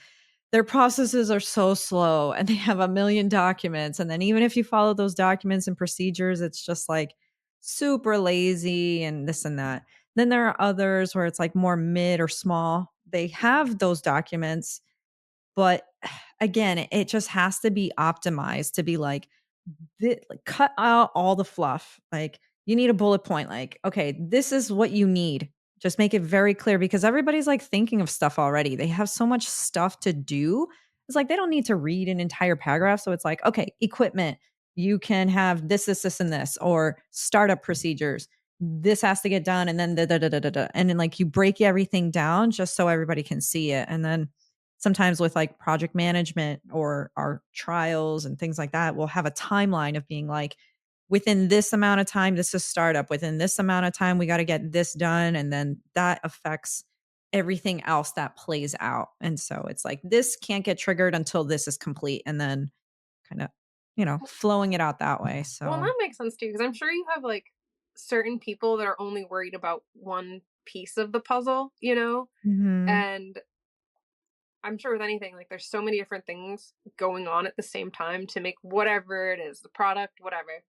Their processes are so slow and they have a million documents, and then even if you follow those documents and procedures, it's just, like, super lazy and this and that. Then there are others where it's, like, more mid or small. They have those documents, but again, it just has to be optimized to be like, cut out all the fluff. Like, you need a bullet point, like, okay, this is what you need. Just make it very clear because everybody's like thinking of stuff already. They have so much stuff to do. It's like they don't need to read an entire paragraph. So it's like, okay, equipment, you can have this, this, this, and this, or startup procedures. this has to get done, and then da da da da da da. And then like you break everything down just so everybody can see it. And then sometimes with like project management or our trials and things like that, we'll have a timeline of being like, within this amount of time, this is startup. Within this amount of time, we got to get this done. And then that affects everything else that plays out. And so it's like this can't get triggered until this is complete. And then kind of, flowing it out that way. Well, and So, that makes sense too, because I'm sure you have like certain people that are only worried about one piece of the puzzle, you know? mhm. And I'm sure with anything, like there's so many different things going on at the same time to make whatever it is, the product, whatever,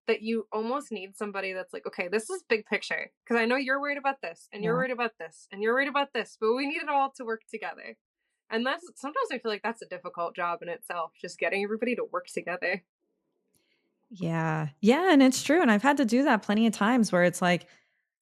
that you almost need somebody that's like, okay, this is big picture. Cause I know you're worried about this, and you're Yeah. worried about this, and you're worried about this, but we need it all to work together. And that's sometimes I feel like that's a difficult job in itself, just getting everybody to work together. Yeah. Yeah, and it's true, and I've had to do that plenty of times where it's like,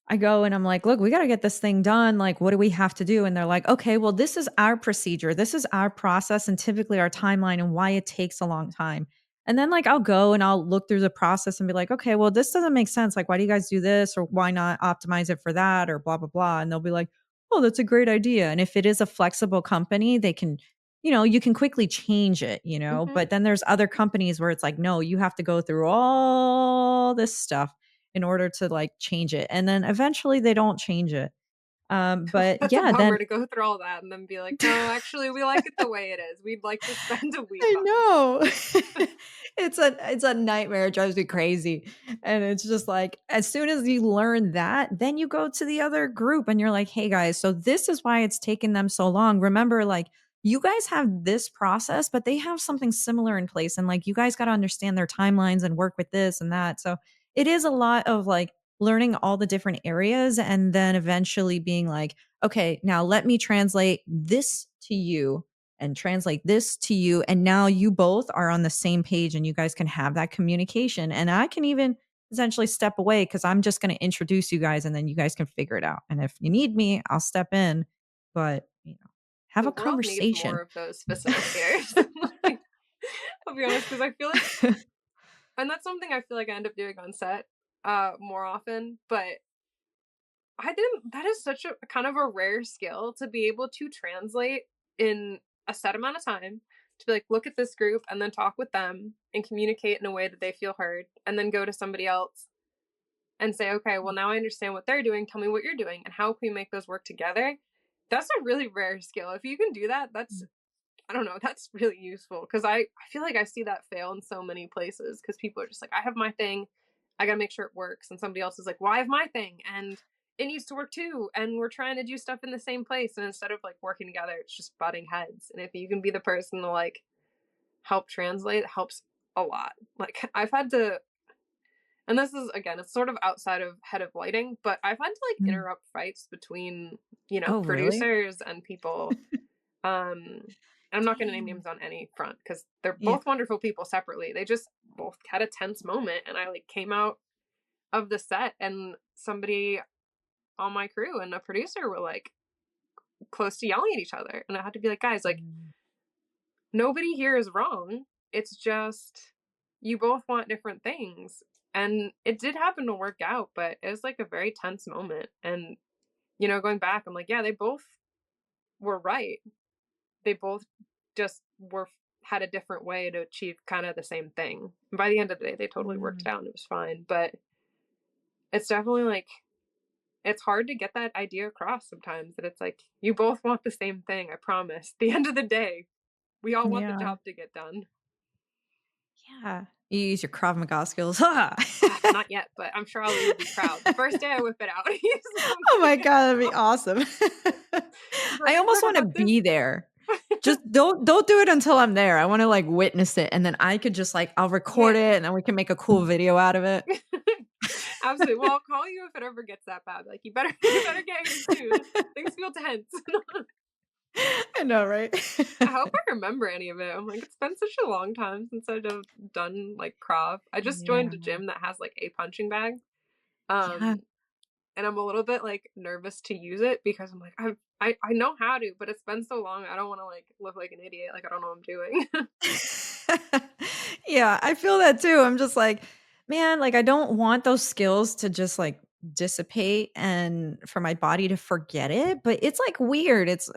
I go and I'm like, "Look, we gotta get this thing done, like, what do we have to do?" And they're like, "Okay, well, this is our procedure, this is our process and typically our timeline and why it takes a long time." And then, like, I'll go and I'll look through the process and be like, "Okay, well, this doesn't make sense, like, why do you guys do this? Or why not optimize it for that? Or blah, blah, blah." And they'll be like, "Oh, that's a great idea." And if it is a flexible company, they can you can quickly change it, Hmm. but then there's other companies where it's like, "No, you have to go through all this stuff in order to, like, change it." And then eventually they don't change it. But That's a yeah, bummer then to go through all that and then be like, no, actually, we like it the way it is. We'd like to spend a week I on know. It's a nightmare, it drives me crazy, and it's just like, as soon as you learn that, then you go to the other group and you're like, "Hey, guys, so this is why it's taken them so long. Remember, like, you guys have this process, but they have something similar in place, and, like, you guys gotta understand their timelines and work with this and that." So, it is a lot of, like, learning all the different areas and then eventually being like, "Okay, now let me translate this to you and translate this to you. And now you both are on the same page and you guys can have that communication. And I can even essentially step away because I'm just going to introduce you guys and then you guys can figure it out. And if you need me, I'll step in. But, have the a world needs conversation." more of those facilitators. Like, I'll be honest, because I feel like, and that's something I feel like I end up doing on set more often, but I didn't, that is such a kind of a rare skill to be able to translate in a set amount of time, to be like, look at this group and then talk with them and communicate in a way that they feel heard, and then go to somebody else and say, okay, well, now I understand what they're doing. Tell me what you're doing and how can we make those work together? That's a really rare skill. If you can do that, that's, I don't know, that's really useful because I feel like I see that fail in so many places because people are just like, I have my thing, I gotta make sure it works. And somebody else is like, well, I have my thing and it needs to work too. And we're trying to do stuff in the same place. And instead of like working together, it's just butting heads. And if you can be the person to like help translate, it helps a lot. Like I've had to, and this is again, it's sort of outside of head of lighting, but I've had to like Mm. interrupt fights between, Oh, really? producers and people. um I'm not going to name Dang. names on any front because they're Yeah. both wonderful people separately. They just both had a tense moment, and I like came out of the set, and somebody on my crew and a producer were like close to yelling at each other, and I had to be like, guys, like Mm. nobody here is wrong. It's just you both want different things. And it did happen to work out, but it was like a very tense moment. And going back, I'm like, yeah, they both were right. They both just were had a different way to achieve kind of the same thing. And by the end of the day, they totally worked Mm. it out and it was fine. But it's definitely like it's hard to get that idea across sometimes that it's like you both want the same thing, I promise. At the end of the day, we all want the Yeah. job to get done. Yeah. You use your Krav Maga skills. Ha! Ah, not yet, but I'm sure you'll be proud. The first day I whip it out, Oh my somebody god, that'd be awesome. is I like, you almost heard wanna about this? be there. Just don't do it until I'm there. I wanna, like, witness it, and then I could just, like, I'll record Yeah. it, and then we can make a cool video out of it. Absolutely. Well, I'll call you if it ever gets that bad. Like, you better you better get here soon. Things feel tense. I know, right? I hope I remember any of it. I'm like, it's been such a long time since I've done like Krav. I just joined a Yeah. gym that has like a punching bag. Yeah. Um, and I'm a little bit like nervous to use it because I'm like, I know how to, but it's been so long. I don't want to like look like an idiot. Like I don't know what I'm doing. Yeah, I feel that too. I'm just like, man, like, I don't want those skills to just, like, dissipate and for my body to forget it, but it's, like, weird. It's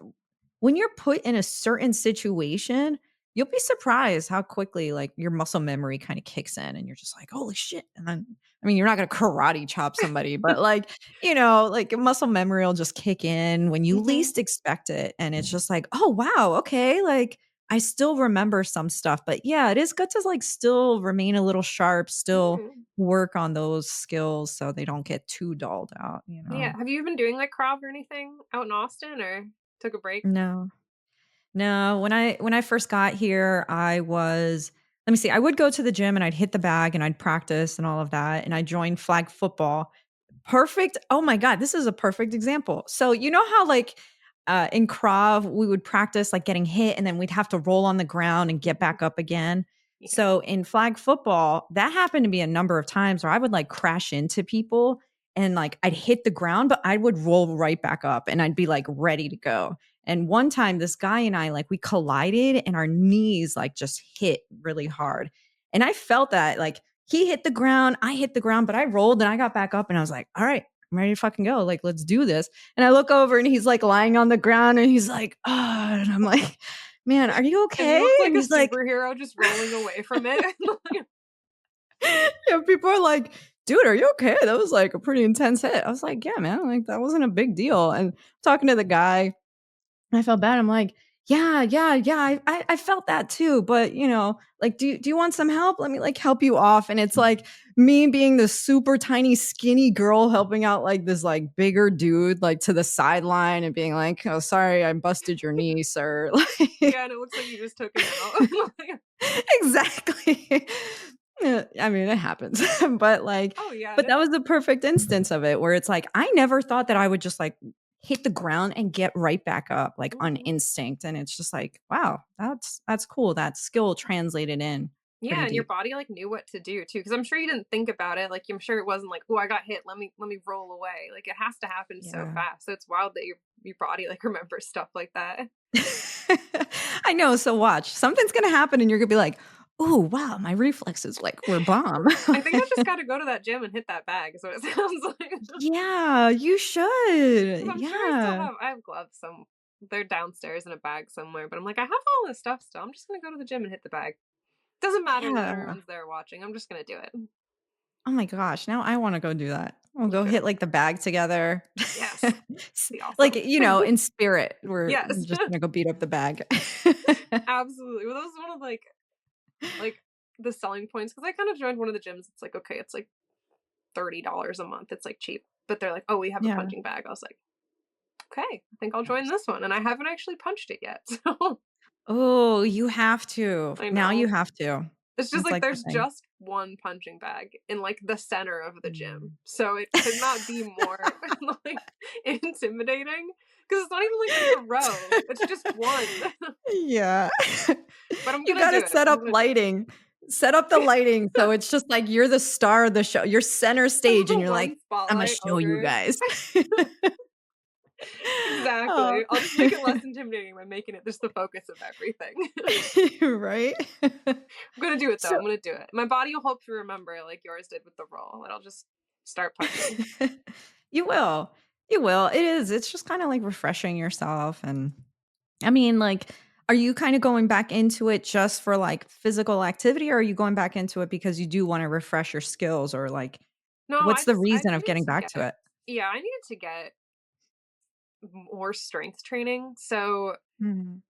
when you're put in a certain situation, you'll be surprised how quickly, like, your muscle memory kinda kicks in and you're just like, "Holy shit," and then I mean, you're not gonna karate chop somebody, but, like, like, muscle memory will just kick in when you Mhm. least expect it, and it's just like, "Oh, wow, okay," like, I still remember some stuff, but yeah, it is good to, like, still remain a little sharp, still Mhm. work on those skills so they don't get too dulled out, you Yeah. know? Have you been doing, like, Krav or anything out in Austin, or took a break? No. No, when I first got here, I was let me see, I would go to the gym and I'd hit the bag and I'd practice and all of that, and I joined flag football. Perfect. Oh my god, this is a perfect example. So, you know how, like, in Krav, we would practice, like, getting hit, and then we'd have to roll on the ground and get Mhm. back up again? Yeah. So, in flag football, that happened to be a number of times where I would, like, crash into people and, like, I'd hit the ground, but I would roll right back up and I'd be, like, ready to go. And one time, this guy and I, like, we collided and our knees, like, just hit really hard. And I felt that, like, he hit the ground, I hit the ground, but I rolled and I got back up and I was like, "All right, I'm ready to fucking go. Like, let's do this." And I look over and he's like lying on the ground and he's like, "Ah," and I'm like, "Man, are you And you okay?" look like And a he's like, superhero just rolling away from it. yeah, people are like, "Dude, are you okay? That was like a pretty intense hit." I was like, "Yeah, man, like that wasn't a big deal." And talking to the guy, I felt bad. I'm like, "Yeah, yeah, yeah, I felt that too, but, like, do you want some help? Let me, like, help you off." And it's like me being this super tiny, skinny girl helping out, like, this, like, bigger dude, like, to the sideline and being like, "Oh, sorry, I busted your knee, sir." Like Yeah, and it looks like you just took him out. Like, exactly. Yeah, I mean, it happens, but, like oh, yeah, but that was the perfect instance of it where it's like, I never thought that I would just, like, hit the ground and get right back up, like, on Mhm. instinct, and it's just like, wow, that's cool, that skill translated in Yeah, pretty and your deep. body, like, knew what to do too, because 'cause I'm sure you didn't think about it, like, I'm sure it wasn't like, "Oh, I got hit, let me roll away." Like, it has to happen so Yeah. fast, so it's wild that your body, like, remembers stuff like that. I know, so watch, something's gonna happen and you're gonna be like, "Ooh, wow, my reflexes, like, were bomb." I think I just gotta go to that gym and hit that bag is what it sounds like. Yeah, you 'Cause should, I'm sure yeah. I have gloves they're downstairs in a bag somewhere, but I'm like, "I have all this stuff still, I'm just gonna go to the gym and hit the bag." Doesn't matter that Yeah. everyone's there watching, I'm just gonna do it. Oh my gosh, now I wanna go do that. We'll You go should. hit, like, the bag together. Yes. S Be like, awesome. in spirit, we're Yes. just gonna go beat up the bag. Absolutely. Well, that was one of, like, the selling points because I kind of joined one of the gyms, it's like, okay, it's, like, $30 a month, it's, like, cheap, but they're like, "Oh, we have a Yeah. punching bag." I was like, "Okay, I think I'll join Nice. this one," and I haven't actually punched it yet, so Oh, you have to. I Now you know. have to. It's just, That's, like, like, the there's thing. just 1 punching bag in, like, the center of the gym, Mm. so it could not be more, like, intimidating because it's not even, like, there's a row, it's just 1. Yeah. But I'm You gonna do gotta it, set I'm up gonna do lighting. Set up the lighting so it's just like you're the star of the show. You're center stage and you're like, One "Imma spotlight show you over. guys." Oh. Exactly. I'll just make it less intimidating by making it just the focus of everything. Right? I'm gonna do it though. So I'm gonna do it. My body will hopefully remember like yours did with the roll, and I'll just start punching. You will. You will. It is. It's just kinda like refreshing yourself and I mean, like, are you kinda going back into it just for, like, physical activity, or are you going back into it because you do wanna refresh your skills or, like, No, what's the I reason of needed getting to back to get it? yeah, I needed to get more strength training. So Mhm.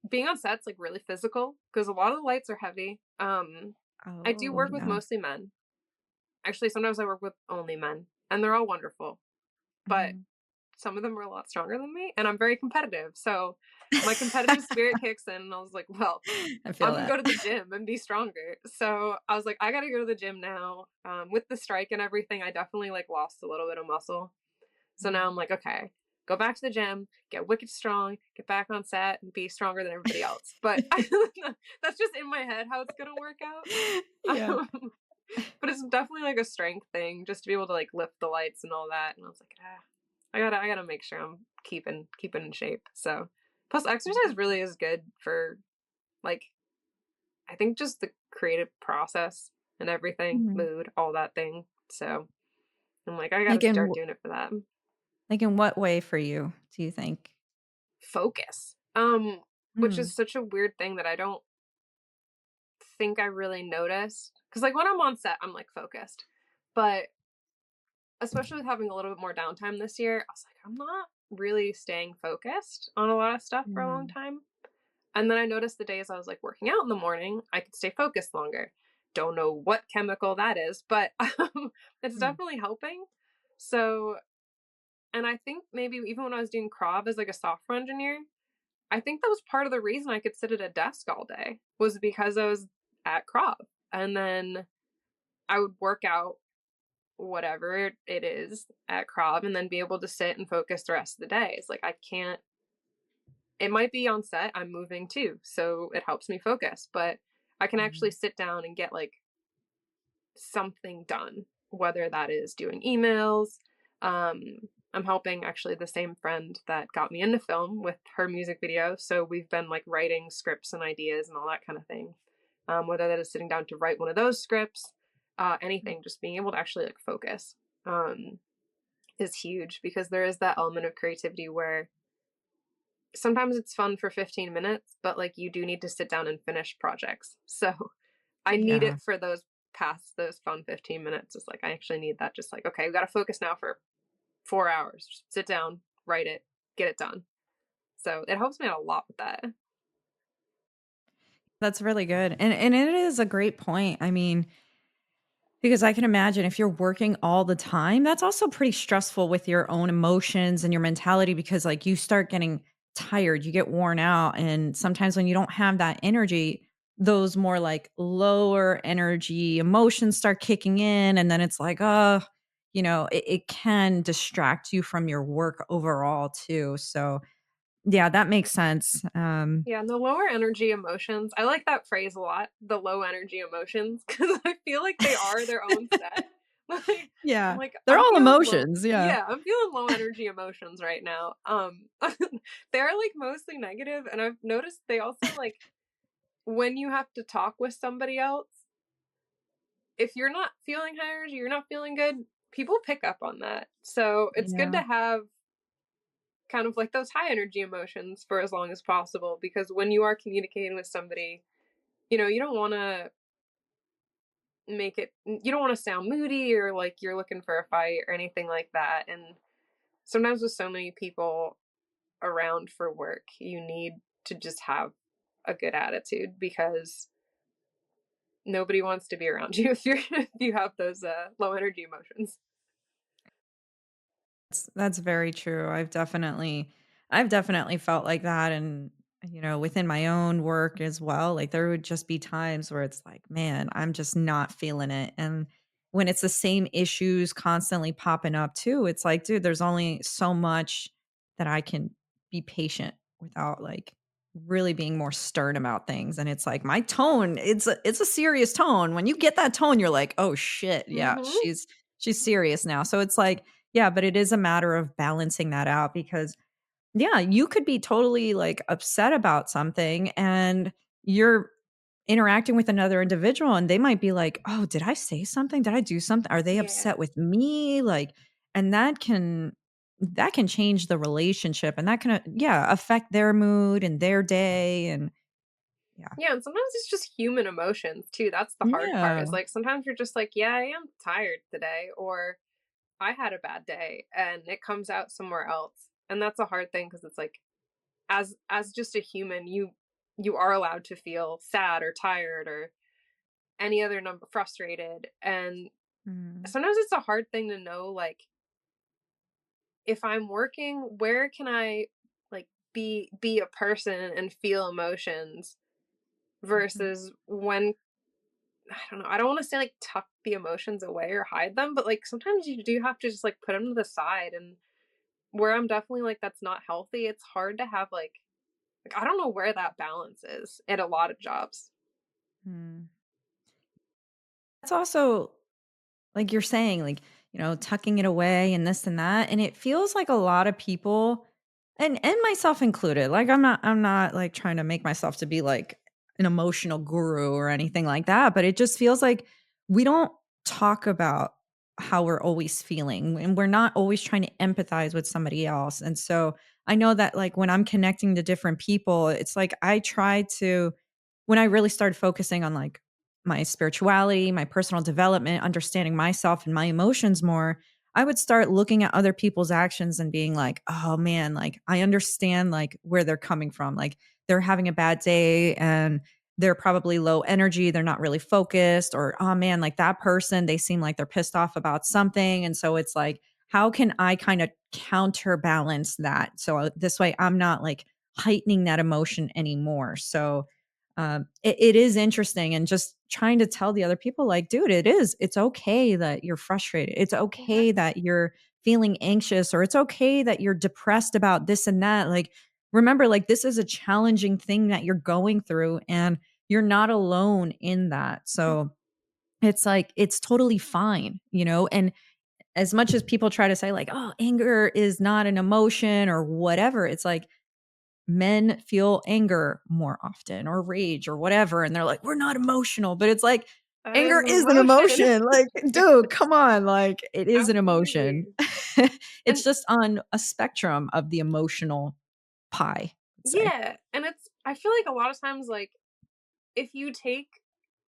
being on set's like really physical because a lot of the lights are heavy. I do Oh, work with yeah. mostly men. Actually, sometimes I work with only men, and they're all wonderful. But Mhm. some of them are a lot stronger than me, and I'm very competitive. So my competitive spirit kicks in, and I was like, well, I I'm feel gonna that. go to the gym and be stronger. So I was like, I gotta go to the gym now. With the strike and everything, I definitely like lost a little bit of muscle. So now Mhm. I'm like, okay, go back to the gym, get wicked strong, get back on set, and be stronger than everybody else. But that's just in my head how it's gonna work out. Yeah. But it's definitely like a strength thing, just to be able to like lift the lights and all that. And I was like, I gotta make sure I'm keeping in shape. So plus exercise really is good for like I think just the creative process and everything, Mhm. mood, all that thing. So I'm like, I gotta Like start doing it for that. in what way for you, do you think? Focus. Which Mm, is such a weird thing that I don't think I really noticed. Cause like when I'm on set, I'm like focused. But especially with having a little bit more downtime this year, I was like, I'm not really staying focused on a lot of stuff for a long mm, time. And then I noticed the days I was like working out in the morning, I could stay focused longer. Don't know what chemical that is, but it's mm. definitely helping. So, and I think maybe even when I was doing Krav as like a software engineer, I think that was part of the reason I could sit at a desk all day was because I was at Krav. And then I would work out whatever it is at Krav and then be able to sit and focus the rest of the day. It's like I can't, it might be on set, I'm moving too, so it helps me focus, but I can actually Mhm. sit down and get like something done, whether that is doing emails. Um, I'm helping actually the same friend that got me into film with her music video. So we've been like writing scripts and ideas and all that kind of thing. Whether that is sitting down to write one of those scripts, anything, just being able to actually like focus is huge because there is that element of creativity where sometimes it's fun for 15 minutes, but like you do need to sit down and finish projects. So I need Yeah. it for those past those fun 15 minutes. It's like I actually need that just like, okay, we gotta focus now for 4 hours. Just sit down, write it, get it done. So it helps me out a lot with that. That's really good, and it is a great point. I mean, because I can imagine if you're working all the time, that's also pretty stressful with your own emotions and your mentality because, like, you start getting tired, you get worn out, and sometimes when you don't have that energy, those more, like, lower energy emotions start kicking in, and then it's like, oh, it can distract you from your work overall too, so, yeah, that makes sense, Yeah, and the lower energy emotions, I like that phrase a lot, the low energy emotions, because I feel like they are their own set. Like, I'm Yeah, like, they're I'm all feeling low. emotions, yeah. Yeah, I'm feeling low energy emotions right now. They're like mostly negative, and I've noticed they also like when you have to talk with somebody else, if you're not feeling high energy, you're not feeling good, people pick up on that. So it's good Yeah. to have kind of like those high energy emotions for as long as possible because when you are communicating with somebody, you don't want to you don't want to sound moody or like you're looking for a fight or anything like that. And sometimes with so many people around for work, you need to just have a good attitude because nobody wants to be around you if you have those low energy emotions. That's very true. I've definitely felt like that and within my own work as well. Like there would just be times where it's like, man, I'm just not feeling it. And when it's the same issues constantly popping up too, it's like, dude, there's only so much that I can be patient without like really being more stern about things. And it's like my tone, it's a serious tone. When you get that tone, you're like, oh shit, yeah, Hmm. she's serious now. So it's like yeah, but it is a matter of balancing that out because, yeah, you could be totally like upset about something and you're interacting with another individual and they might be like, "Oh, did I say something? Did I do something? Are they Yeah. upset with me?" Like, and that can change the relationship and that can yeah, affect their mood and their day and yeah. Yeah, and sometimes it's just human emotions too. That's the hard part. Yeah. Is like sometimes you're just like, yeah, I am tired today, or I had a bad day, and it comes out somewhere else. And that's a hard thing because it's like, as just a human, you are allowed to feel sad or tired or any other number frustrated. And Mm, sometimes it's a hard thing to know, like, if I'm working, where can I like be a person and feel emotions mhm, versus when I don't know. I don't want to say like tuck the emotions away or hide them, but like sometimes you do have to just like put them to the side. And where I'm definitely like that's not healthy, it's hard to have like I don't know where that balance is at a lot of jobs. mm. That's also like you're saying, like, tucking it away and this and that, and it feels like a lot of people and myself included, like, I'm not, like, trying to make myself to be, like, an emotional guru or anything like that, but it just feels like we don't talk about how we're always feeling, and we're not always trying to empathize with somebody else. And so I know that like when I'm connecting to different people, it's like I try to, when I really started focusing on like my spirituality, my personal development, understanding myself and my emotions more, I would start looking at other people's actions and being like, "Oh man, like I understand like where they're coming from. Like they're having a bad day and they're probably low energy, they're not really focused, or oh man, like that person, they seem like they're pissed off about something." And so it's like, how can I kind of counterbalance that? So this way I'm not like heightening that emotion anymore. So it is interesting, and just trying to tell the other people like, dude, it's okay that you're frustrated, it's Yeah. okay that you're feeling anxious, or it's okay that you're depressed about this and that. Like, remember, like this is a challenging thing that you're going through, and you're not alone in that. So it's like it's totally fine, and as much as people try to say like, oh, anger is not an emotion or whatever, it's like men feel anger more often, or rage or whatever, and they're like, "We're not emotional." But it's like, That is anger an is an emotion. emotion. Like, dude, come on. Like, it is an emotion. Absolutely. It's And just on a spectrum of the emotional pie, let's say. yeah, and I feel like a lot of times, like, if you take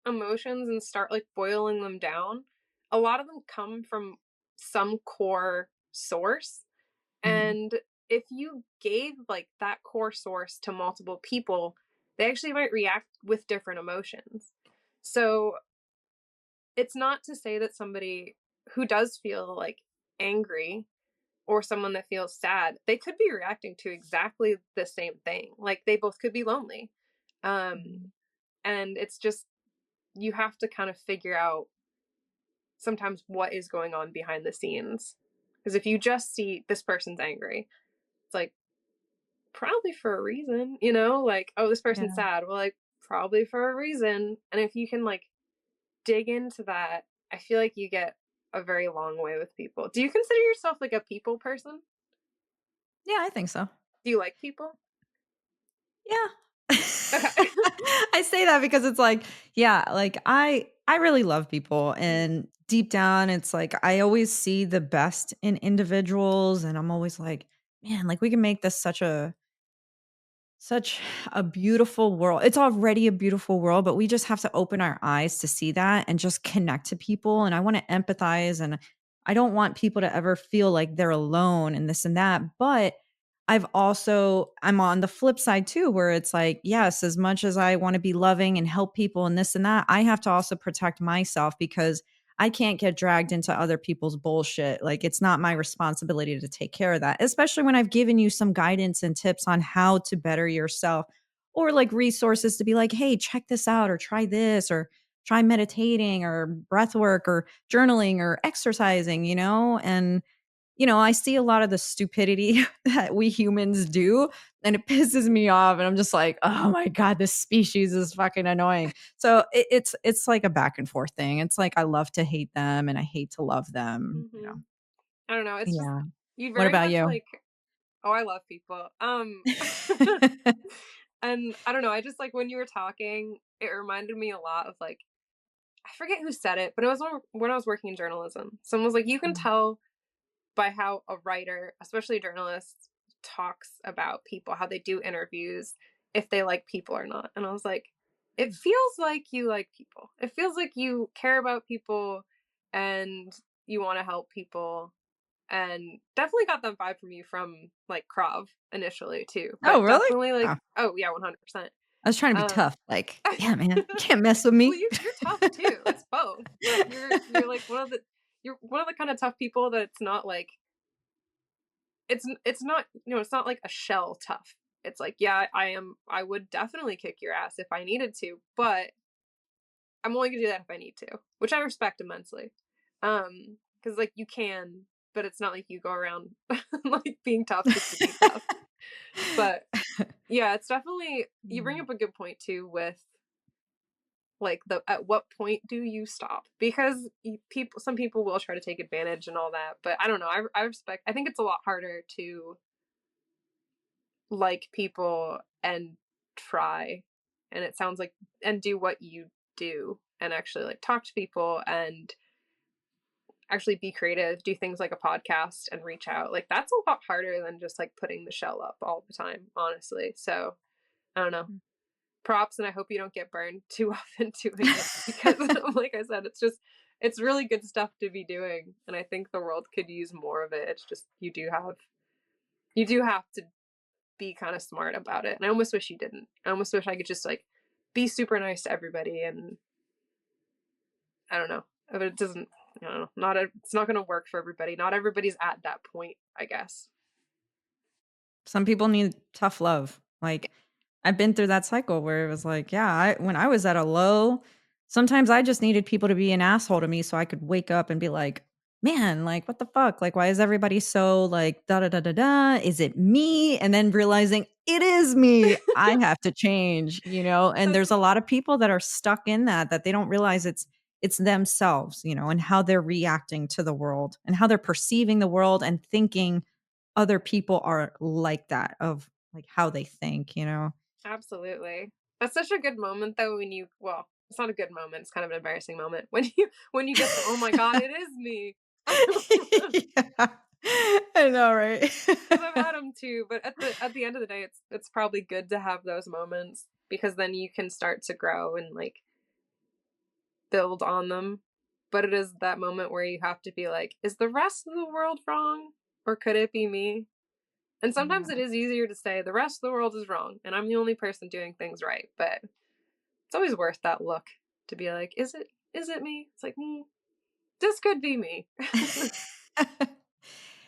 emotions and start, like, boiling them down, a lot of them come from some core source, Mhm. and if you gave, like, that core source to multiple people, they actually might react with different emotions. So, it's not to say that somebody who does feel, like, angry or someone that feels sad, they could be reacting to exactly the same thing. Like they both could be lonely. Um, Mhm. and it's just, you have to kind of figure out sometimes what is going on behind the scenes. Because if you just see this person's angry, it's like probably for a reason, like, oh, this person's Yeah. sad. Well, like, probably for a reason. And if you can like dig into that, I feel like you get a very long way with people. Do you consider yourself like a people person? Yeah, I think so. Do you like people? Yeah. Okay. I say that because it's like, yeah, like I really love people, and deep down it's like I always see the best in individuals, and I'm always like, man, like we can make this such a beautiful world. It's already a beautiful world, but we just have to open our eyes to see that and just connect to people. And I want to empathize, and I don't want people to ever feel like they're alone and this and that. But I'm on the flip side too, where it's like, yes, as much as I want to be loving and help people and this and that, I have to also protect myself, because I can't get dragged into other people's bullshit. Like, it's not my responsibility to take care of that, especially when I've given you some guidance and tips on how to better yourself, or like resources to be like, hey, check this out, or try this, or try meditating, or breath work, or journaling, or exercising, And, I see a lot of the stupidity that we humans do, and it pisses me off. And I'm just like, oh my God, this species is fucking annoying. So it's like a back and forth thing. It's like I love to hate them and I hate to love them. Mhm. I don't know, it's just Yeah. you What very about much you? like, oh, I love people. And I don't know, I just like when you were talking, it reminded me a lot of like, I forget who said it, but it was when I was working in journalism. Someone was like, you can Mm, tell by how a writer, especially a journalist, talks about people, how they do interviews, if they like people or not. And I was like, it mm. feels like you like people. It feels like you care about people and you want to help people, and definitely got that vibe from you from like Krav initially too. Oh, But really? definitely like, Oh, oh yeah, 100%. I was trying to be Um tough. Like, yeah, man, you can't mess with me. well, you're tough too. It's both. Like you're like you're one of the kind of tough people that's not like, it's not, it's not like a shell tough. It's like, yeah, I would definitely kick your ass if I needed to, but I'm only gonna do that if I need to, which I respect immensely. Because like you can, but it's not like you go around like being tough just to be tough. But yeah, it's definitely, you bring Mm. up a good point too with like the at what point do you stop? Because some people will try to take advantage and all that, but I don't know. I respect. I think it's a lot harder to like people and try, and it sounds like, and do what you do and actually like talk to people. And actually be creative, do things like a podcast and reach out. Like that's a lot harder than just like putting the shell up all the time, honestly. So I don't know. Props, and I hope you don't get burned too often doing it because like I said, it's really good stuff to be doing. And I think the world could use more of it. It's just you do have to be kind of smart about it. And I almost wish you didn't. I almost wish I could just like be super nice to everybody and I don't know. But it doesn't I don't know. It's not gonna work for everybody. Not everybody's at that point, I guess. Some people need tough love. Like, I've been through that cycle where it was like, yeah, when I was at a low, sometimes I just needed people to be an asshole to me so I could wake up and be like, man, like, what the fuck? Like, why is everybody so like, da da da da da? Is it me? And then realizing it is me. I have to change, you know? And That's there's a lot of people that are stuck in that they don't realize it's themselves, you know, and how they're reacting to the world and how they're perceiving the world and thinking other people are like that of, like, how they think, you know? absolutely. That's such a good moment though when you well, it's not a good moment, it's kind of an embarrassing moment when you get the, "Oh my god, it is me." Yeah. I know, right? Because I've had them too, but at the end of the day, it's probably good to have those moments because then you can start to grow and, like, build on them. But it is that moment where you have to be like, "Is the rest of the world wrong, or could it be me?" And sometimes Yeah. it is easier to say, "The rest of the world is wrong, and I'm the only person doing things right," but it's always worth that look to be like, "Is it me?" It's like, this could be me."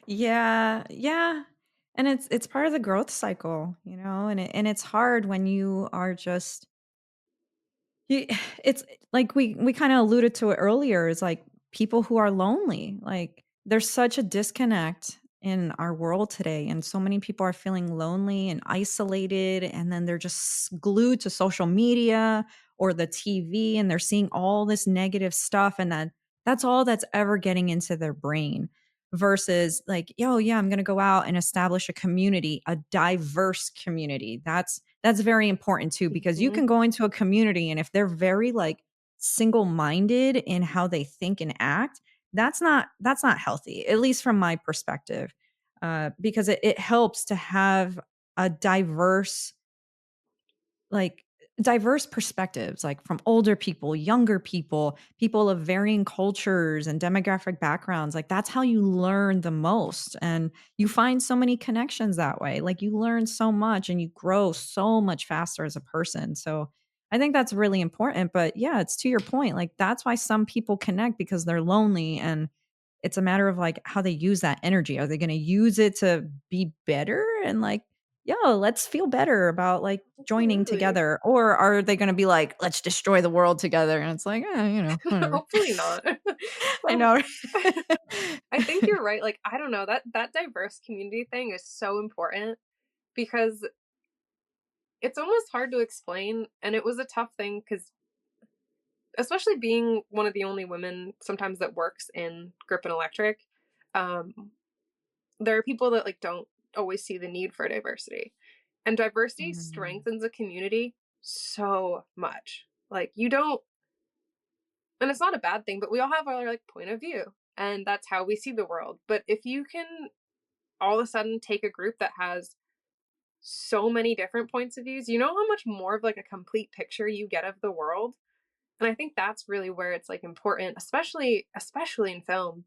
Yeah, yeah, and it's part of the growth cycle, you know, and it's hard when you are just you it's like we kinda alluded to it earlier, is like people who are lonely, like, there's such a disconnect in our world today, and so many people are feeling lonely and isolated, and then they're just glued to social media or the TV, and they're seeing all this negative stuff, and that's all that's ever getting into their brain versus like, "Yo, yeah, I'm gonna go out and establish a community, a diverse community." That's very important too because you Mhm. can go into a community and if they're very like single-minded in how they think and act, that's not healthy, at least from my perspective. Because it helps to have a like diverse perspectives, like from older people, younger people, people of varying cultures and demographic backgrounds. Like that's how you learn the most. And you find so many connections that way. Like you learn so much and you grow so much faster as a person. So I think that's really important. But yeah, it's to your point. Like that's why some people connect because they're lonely and it's a matter of like how they use that energy. Are they going to use it to be better and like yo, let's feel better about, like, joining Absolutely. together, or are they gonna be like, "Let's destroy the world together," and it's like, you know, whatever. Hopefully not. I But know. I think you're right, like, I don't know, that diverse community thing is so important because it's almost hard to explain, and it was a tough thing because, especially being one of the only women sometimes that works in grip and electric, um, there are people that, like, don't always see the need for diversity, and diversity Mm. strengthens a community so much. Like, you don't and it's not a bad thing, but we all have our, like, point of view, and that's how we see the world, but if you can all of a sudden take a group that has so many different points of views, you know how much more of like a complete picture you get of the world? And I think that's really where it's like important, especially in film,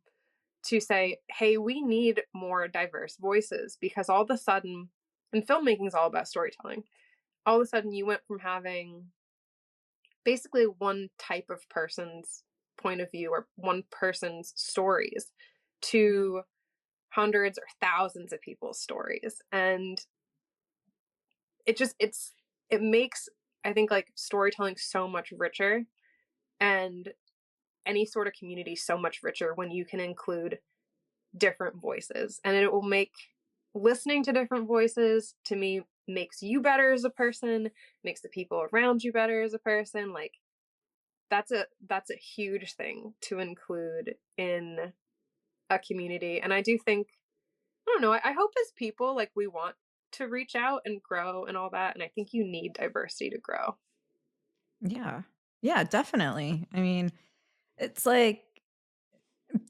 to say, hey, we need more diverse voices because all of a sudden, and filmmaking is all about storytelling. All of a sudden you went from having basically one type of person's point of view or one person's stories to hundreds or thousands of people's stories. And it makes, I think, like storytelling so much richer and any sort of community so much richer when you can include different voices, and it will make listening to different voices to me makes you better as a person, makes the people around you better as a person. Like that's a huge thing to include in a community. And I do think, I don't know, I hope as people, like, we want to reach out and grow and all that, and I think you need diversity to grow. Yeah. Yeah, definitely. I mean, it's like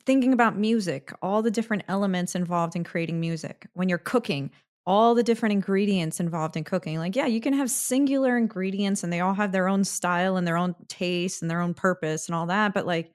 thinking about music, all the different elements involved in creating music. When you're cooking, all the different ingredients involved in cooking. Like, yeah, you can have singular ingredients and they all have their own style and their own taste and their own purpose and all that. But like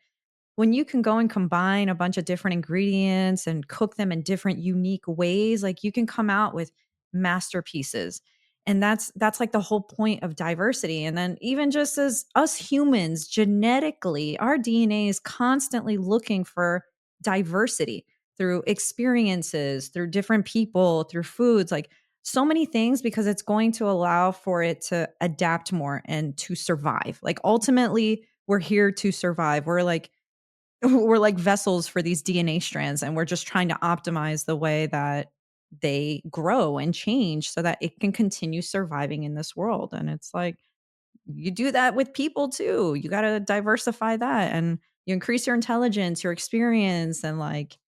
when you can go and combine a bunch of different ingredients and cook them in different unique ways, like you can come out with masterpieces. And that's like the whole point of diversity. And then even just as us humans, genetically, our DNA is constantly looking for diversity through experiences, through different people, through foods, like so many things because it's going to allow for it to adapt more and to survive. Like ultimately, we're here to survive. We're like we're like vessels for these DNA strands, and we're just trying to optimize the way that they grow and change so that it can continue surviving in this world. And it's like, you do that with people too. You got to diversify that and you increase your intelligence, your experience, and like,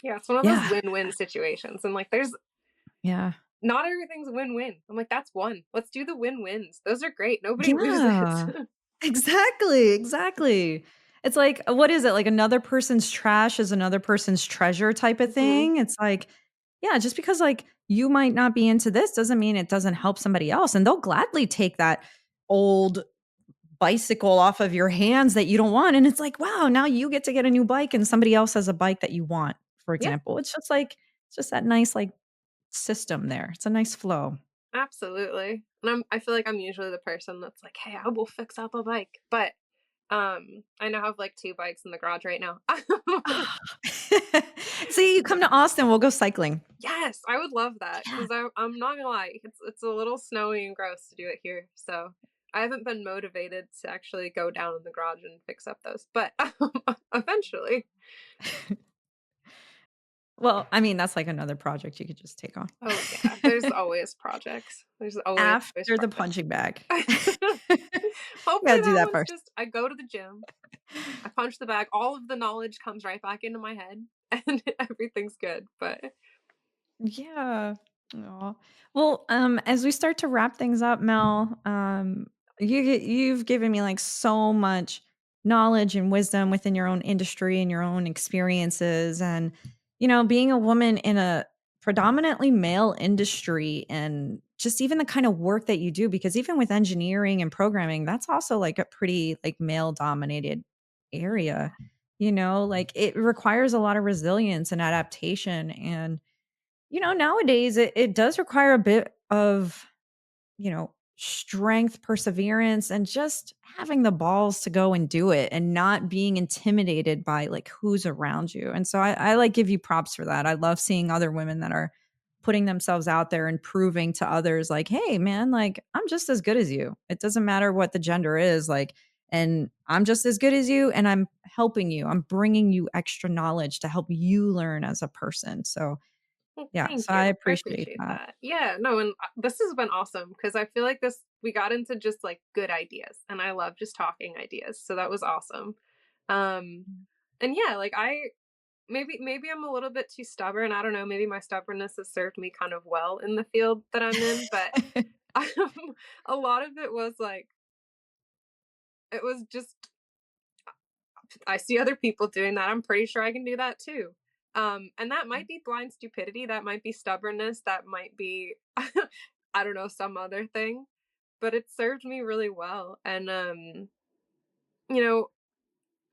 Yeah, it's one of those yeah, win-win situations. And like there's yeah, not everything's win-win. I'm like, that's one. Let's do the win-wins. Those are great. Nobody loses. yeah. Exactly, exactly. It's like, what is it? Like another person's trash is another person's treasure type of hmm thing. It's like, yeah, just because like you might not be into this doesn't mean it doesn't help somebody else. And they'll gladly take that old bicycle off of your hands that you don't want. And it's like, wow, now you get to get a new bike and somebody else has a bike that you want, for Yeah, example. It's just like, it's just that nice like system there. It's a nice flow. absolutely. And I feel like I'm usually the person that's like, hey, I will fix up a bike. But I now have like two bikes in the garage right now. See, you come to Austin, we'll go cycling. Yes, I would love that Yeah. because I'm not gonna lie, it's a little snowy and gross to do it here, so I haven't been motivated to actually go down in the garage and fix up those, but eventually. Well, I mean, that's like another project you could just take on. Oh yeah, there's always projects. There's always After the projects. punching bag. Hopefully Gotta do that that one's first. just I go to the gym, I punch the bag, all of the knowledge comes right back into my head, and everything's good. But Yeah. Aw. Well, as we start to wrap things up, Mel, you've given me like so much knowledge and wisdom within your own industry and your own experiences, and being a woman in a predominantly male industry, and just even the kind of work that you do, because even with engineering and programming, that's also like a pretty like male dominated area. Like it requires a lot of resilience and adaptation and nowadays it does require a bit of, strength, perseverance, and just having the balls to go and do it and not being intimidated by like who's around you. And so I like give you props for that. I love seeing other women that are putting themselves out there and proving to others like, hey man, like I'm just as good as you. It doesn't matter what the gender is, like, and I'm just as good as you and I'm helping you. I'm bringing you extra knowledge to help you learn as a person. So well, yeah, thank so I you. I appreciate appreciate that. that. Yeah, no, and this has been awesome because I feel like this we got into just like good ideas, and I love just talking ideas. So that was awesome. Um, and yeah, like maybe I'm a little bit too stubborn. I don't know. Maybe my stubbornness has served me kind of well in the field that I'm in, but a lot of it was like it was just I see other people doing that. I'm pretty sure I can do that too. And that might be blind stupidity, that might be stubbornness, that might be I don't know, some other thing, but it served me really well. And you know,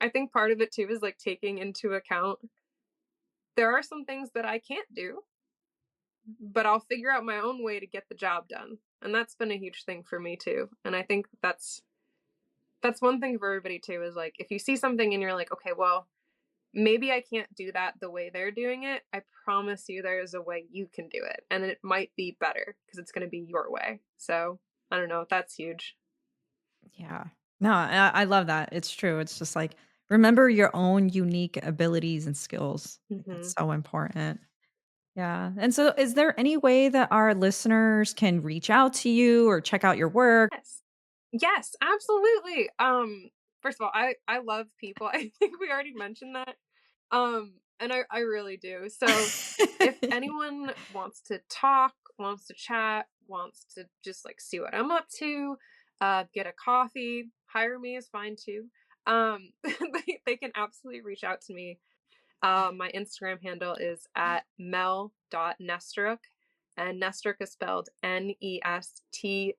I think part of it too is like taking into account there are some things that I can't do, but I'll figure out my own way to get the job done. And that's been a huge thing for me too. And I think that's one thing for everybody too is like if you see something and you're like, okay, well, maybe I can't do that the way they're doing it. I promise you there's a way you can do it. And it might be better because it's going to be your way. So I don't know. That's huge. Yeah. No, I love that. It's true. It's just like remember your own unique abilities and skills. I think that's hmm so important. Yeah. And so is there any way that our listeners can reach out to you or check out your work? Yes. Yes, absolutely. First of all, I love people. I think we already mentioned that. And I really do. So if anyone wants to talk, wants to chat, wants to just like see what I'm up to, get a coffee, hire me is fine too. They can absolutely reach out to me. My Instagram handle is at mel.nesteruk, and Nesteruk is spelled Nesteruk.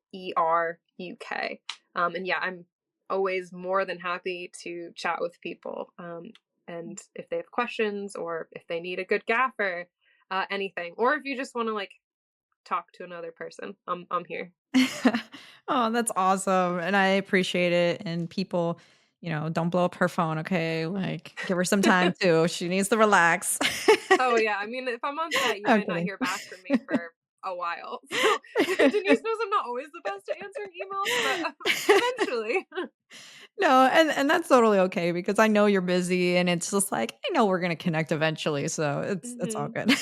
And yeah, I'm always more than happy to chat with people. And if they have questions or if they need a good gaffer, anything, or if you just want to like talk to another person, I'm here. Oh, that's awesome, and I appreciate it, and people, don't blow up her phone, okay? Like, give her some time too, she needs to relax. Oh yeah, I mean, if I'm on set, you I'm might not kidding. hear back from me for a while. So Denise knows I'm not always the best at answering emails, but eventually. No, and that's totally okay because I know you're busy, and it's just like, I know we're gonna connect eventually, so it's all Hmm. good.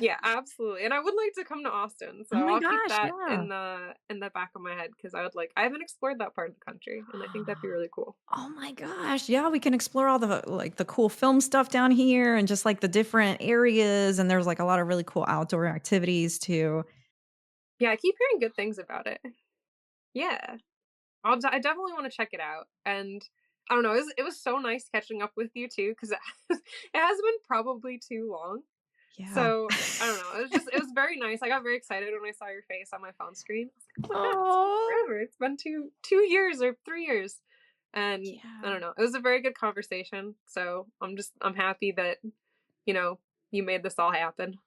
Yeah, absolutely. And I would like to come to Austin, so Oh my I'll keep gosh, that yeah. in the back of my head because I haven't explored that part of the country, and I think that'd be really cool. Oh my gosh, yeah, we can explore all the, like, the cool film stuff down here and just, like, the different areas, and there's, like, a lot of really cool outdoor activities too. Yeah, I keep hearing good things about it. Yeah. I definitely want to check it out. And I don't know, it was so nice catching up with you too, because it has been probably too long. Yeah. So I don't know. It was very nice. I got very excited when I saw your face on my phone screen. I was like, oh my god, it's been Oh, forever. It's been 2 years or 3 years. And I yeah. don't know. It was a very good conversation. So I'm happy that, you know, you made this all happen.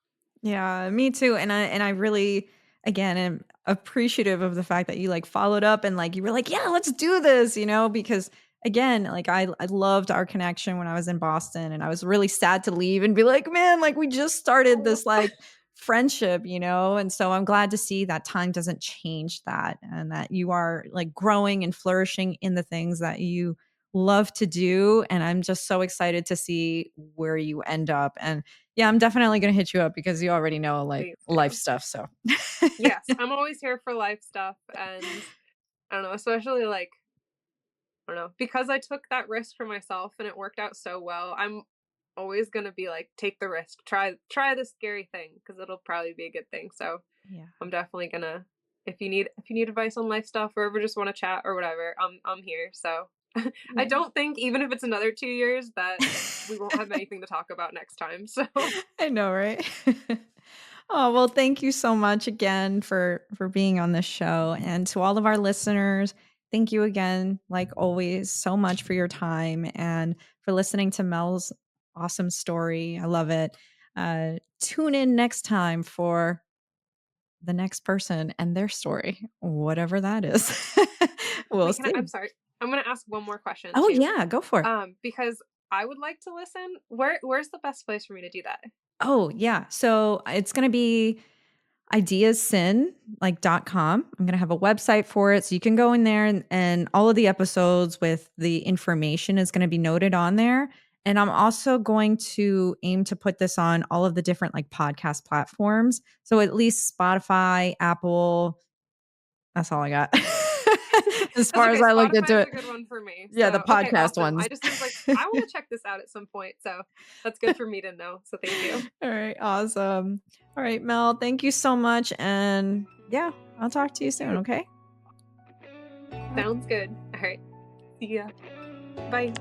Yeah, me too, and I really, again, am appreciative of the fact that you, like, followed up and, like, you were like, "Yeah, let's do this," because, again, like, I loved our connection when I was in Boston, and I was really sad to leave and be like, "Man, like, we just started Oh. this, like, friendship," and so I'm glad to see that time doesn't change that and that you are, like, growing and flourishing in the things that you love to do, and I'm just so excited to see where you end up, and yeah, I'm definitely gonna hit you up because you already know, like, Please life do. stuff, so Yes, I'm always here for life stuff, and I don't know, especially like I don't know, because I took that risk for myself and it worked out so well. I'm always gonna be like, take the risk, try this scary thing because it'll probably be a good thing. So Yeah. I'm definitely gonna. If you need advice on life stuff or ever just want to chat or whatever, I'm here. So I Yeah. don't think even if it's another 2 years that we won't have anything to talk about next time. So I know, right? Oh, well, thank you so much again for being on this show, and to all of our listeners, thank you again, like always, so much for your time and for listening to Mel's awesome story. I love it. Tune in next time for the next person and their story, whatever that is. We'll wait, can I'm see. sorry. I'm gonna ask one more question Oh, too. yeah, go for it. Because I would like to listen. Where's the best place for me to do that? Oh, yeah. So it's going to be ideassin, like .com. I'm going to have a website for it. So you can go in there and all of the episodes with the information is going to be noted on there. And I'm also going to aim to put this on all of the different like podcast platforms. So at least Spotify, Apple, that's all I got. As That's far as okay. I looked Spotify into is it. a good one for me. Yeah, the So, okay, podcast awesome. ones. I was like, I want to check this out at some point. So that's good for me to know. So thank you. All right, awesome. All right, Mel, thank you so much. And yeah, I'll talk to you soon, okay? Sounds good. All right. See ya. Bye.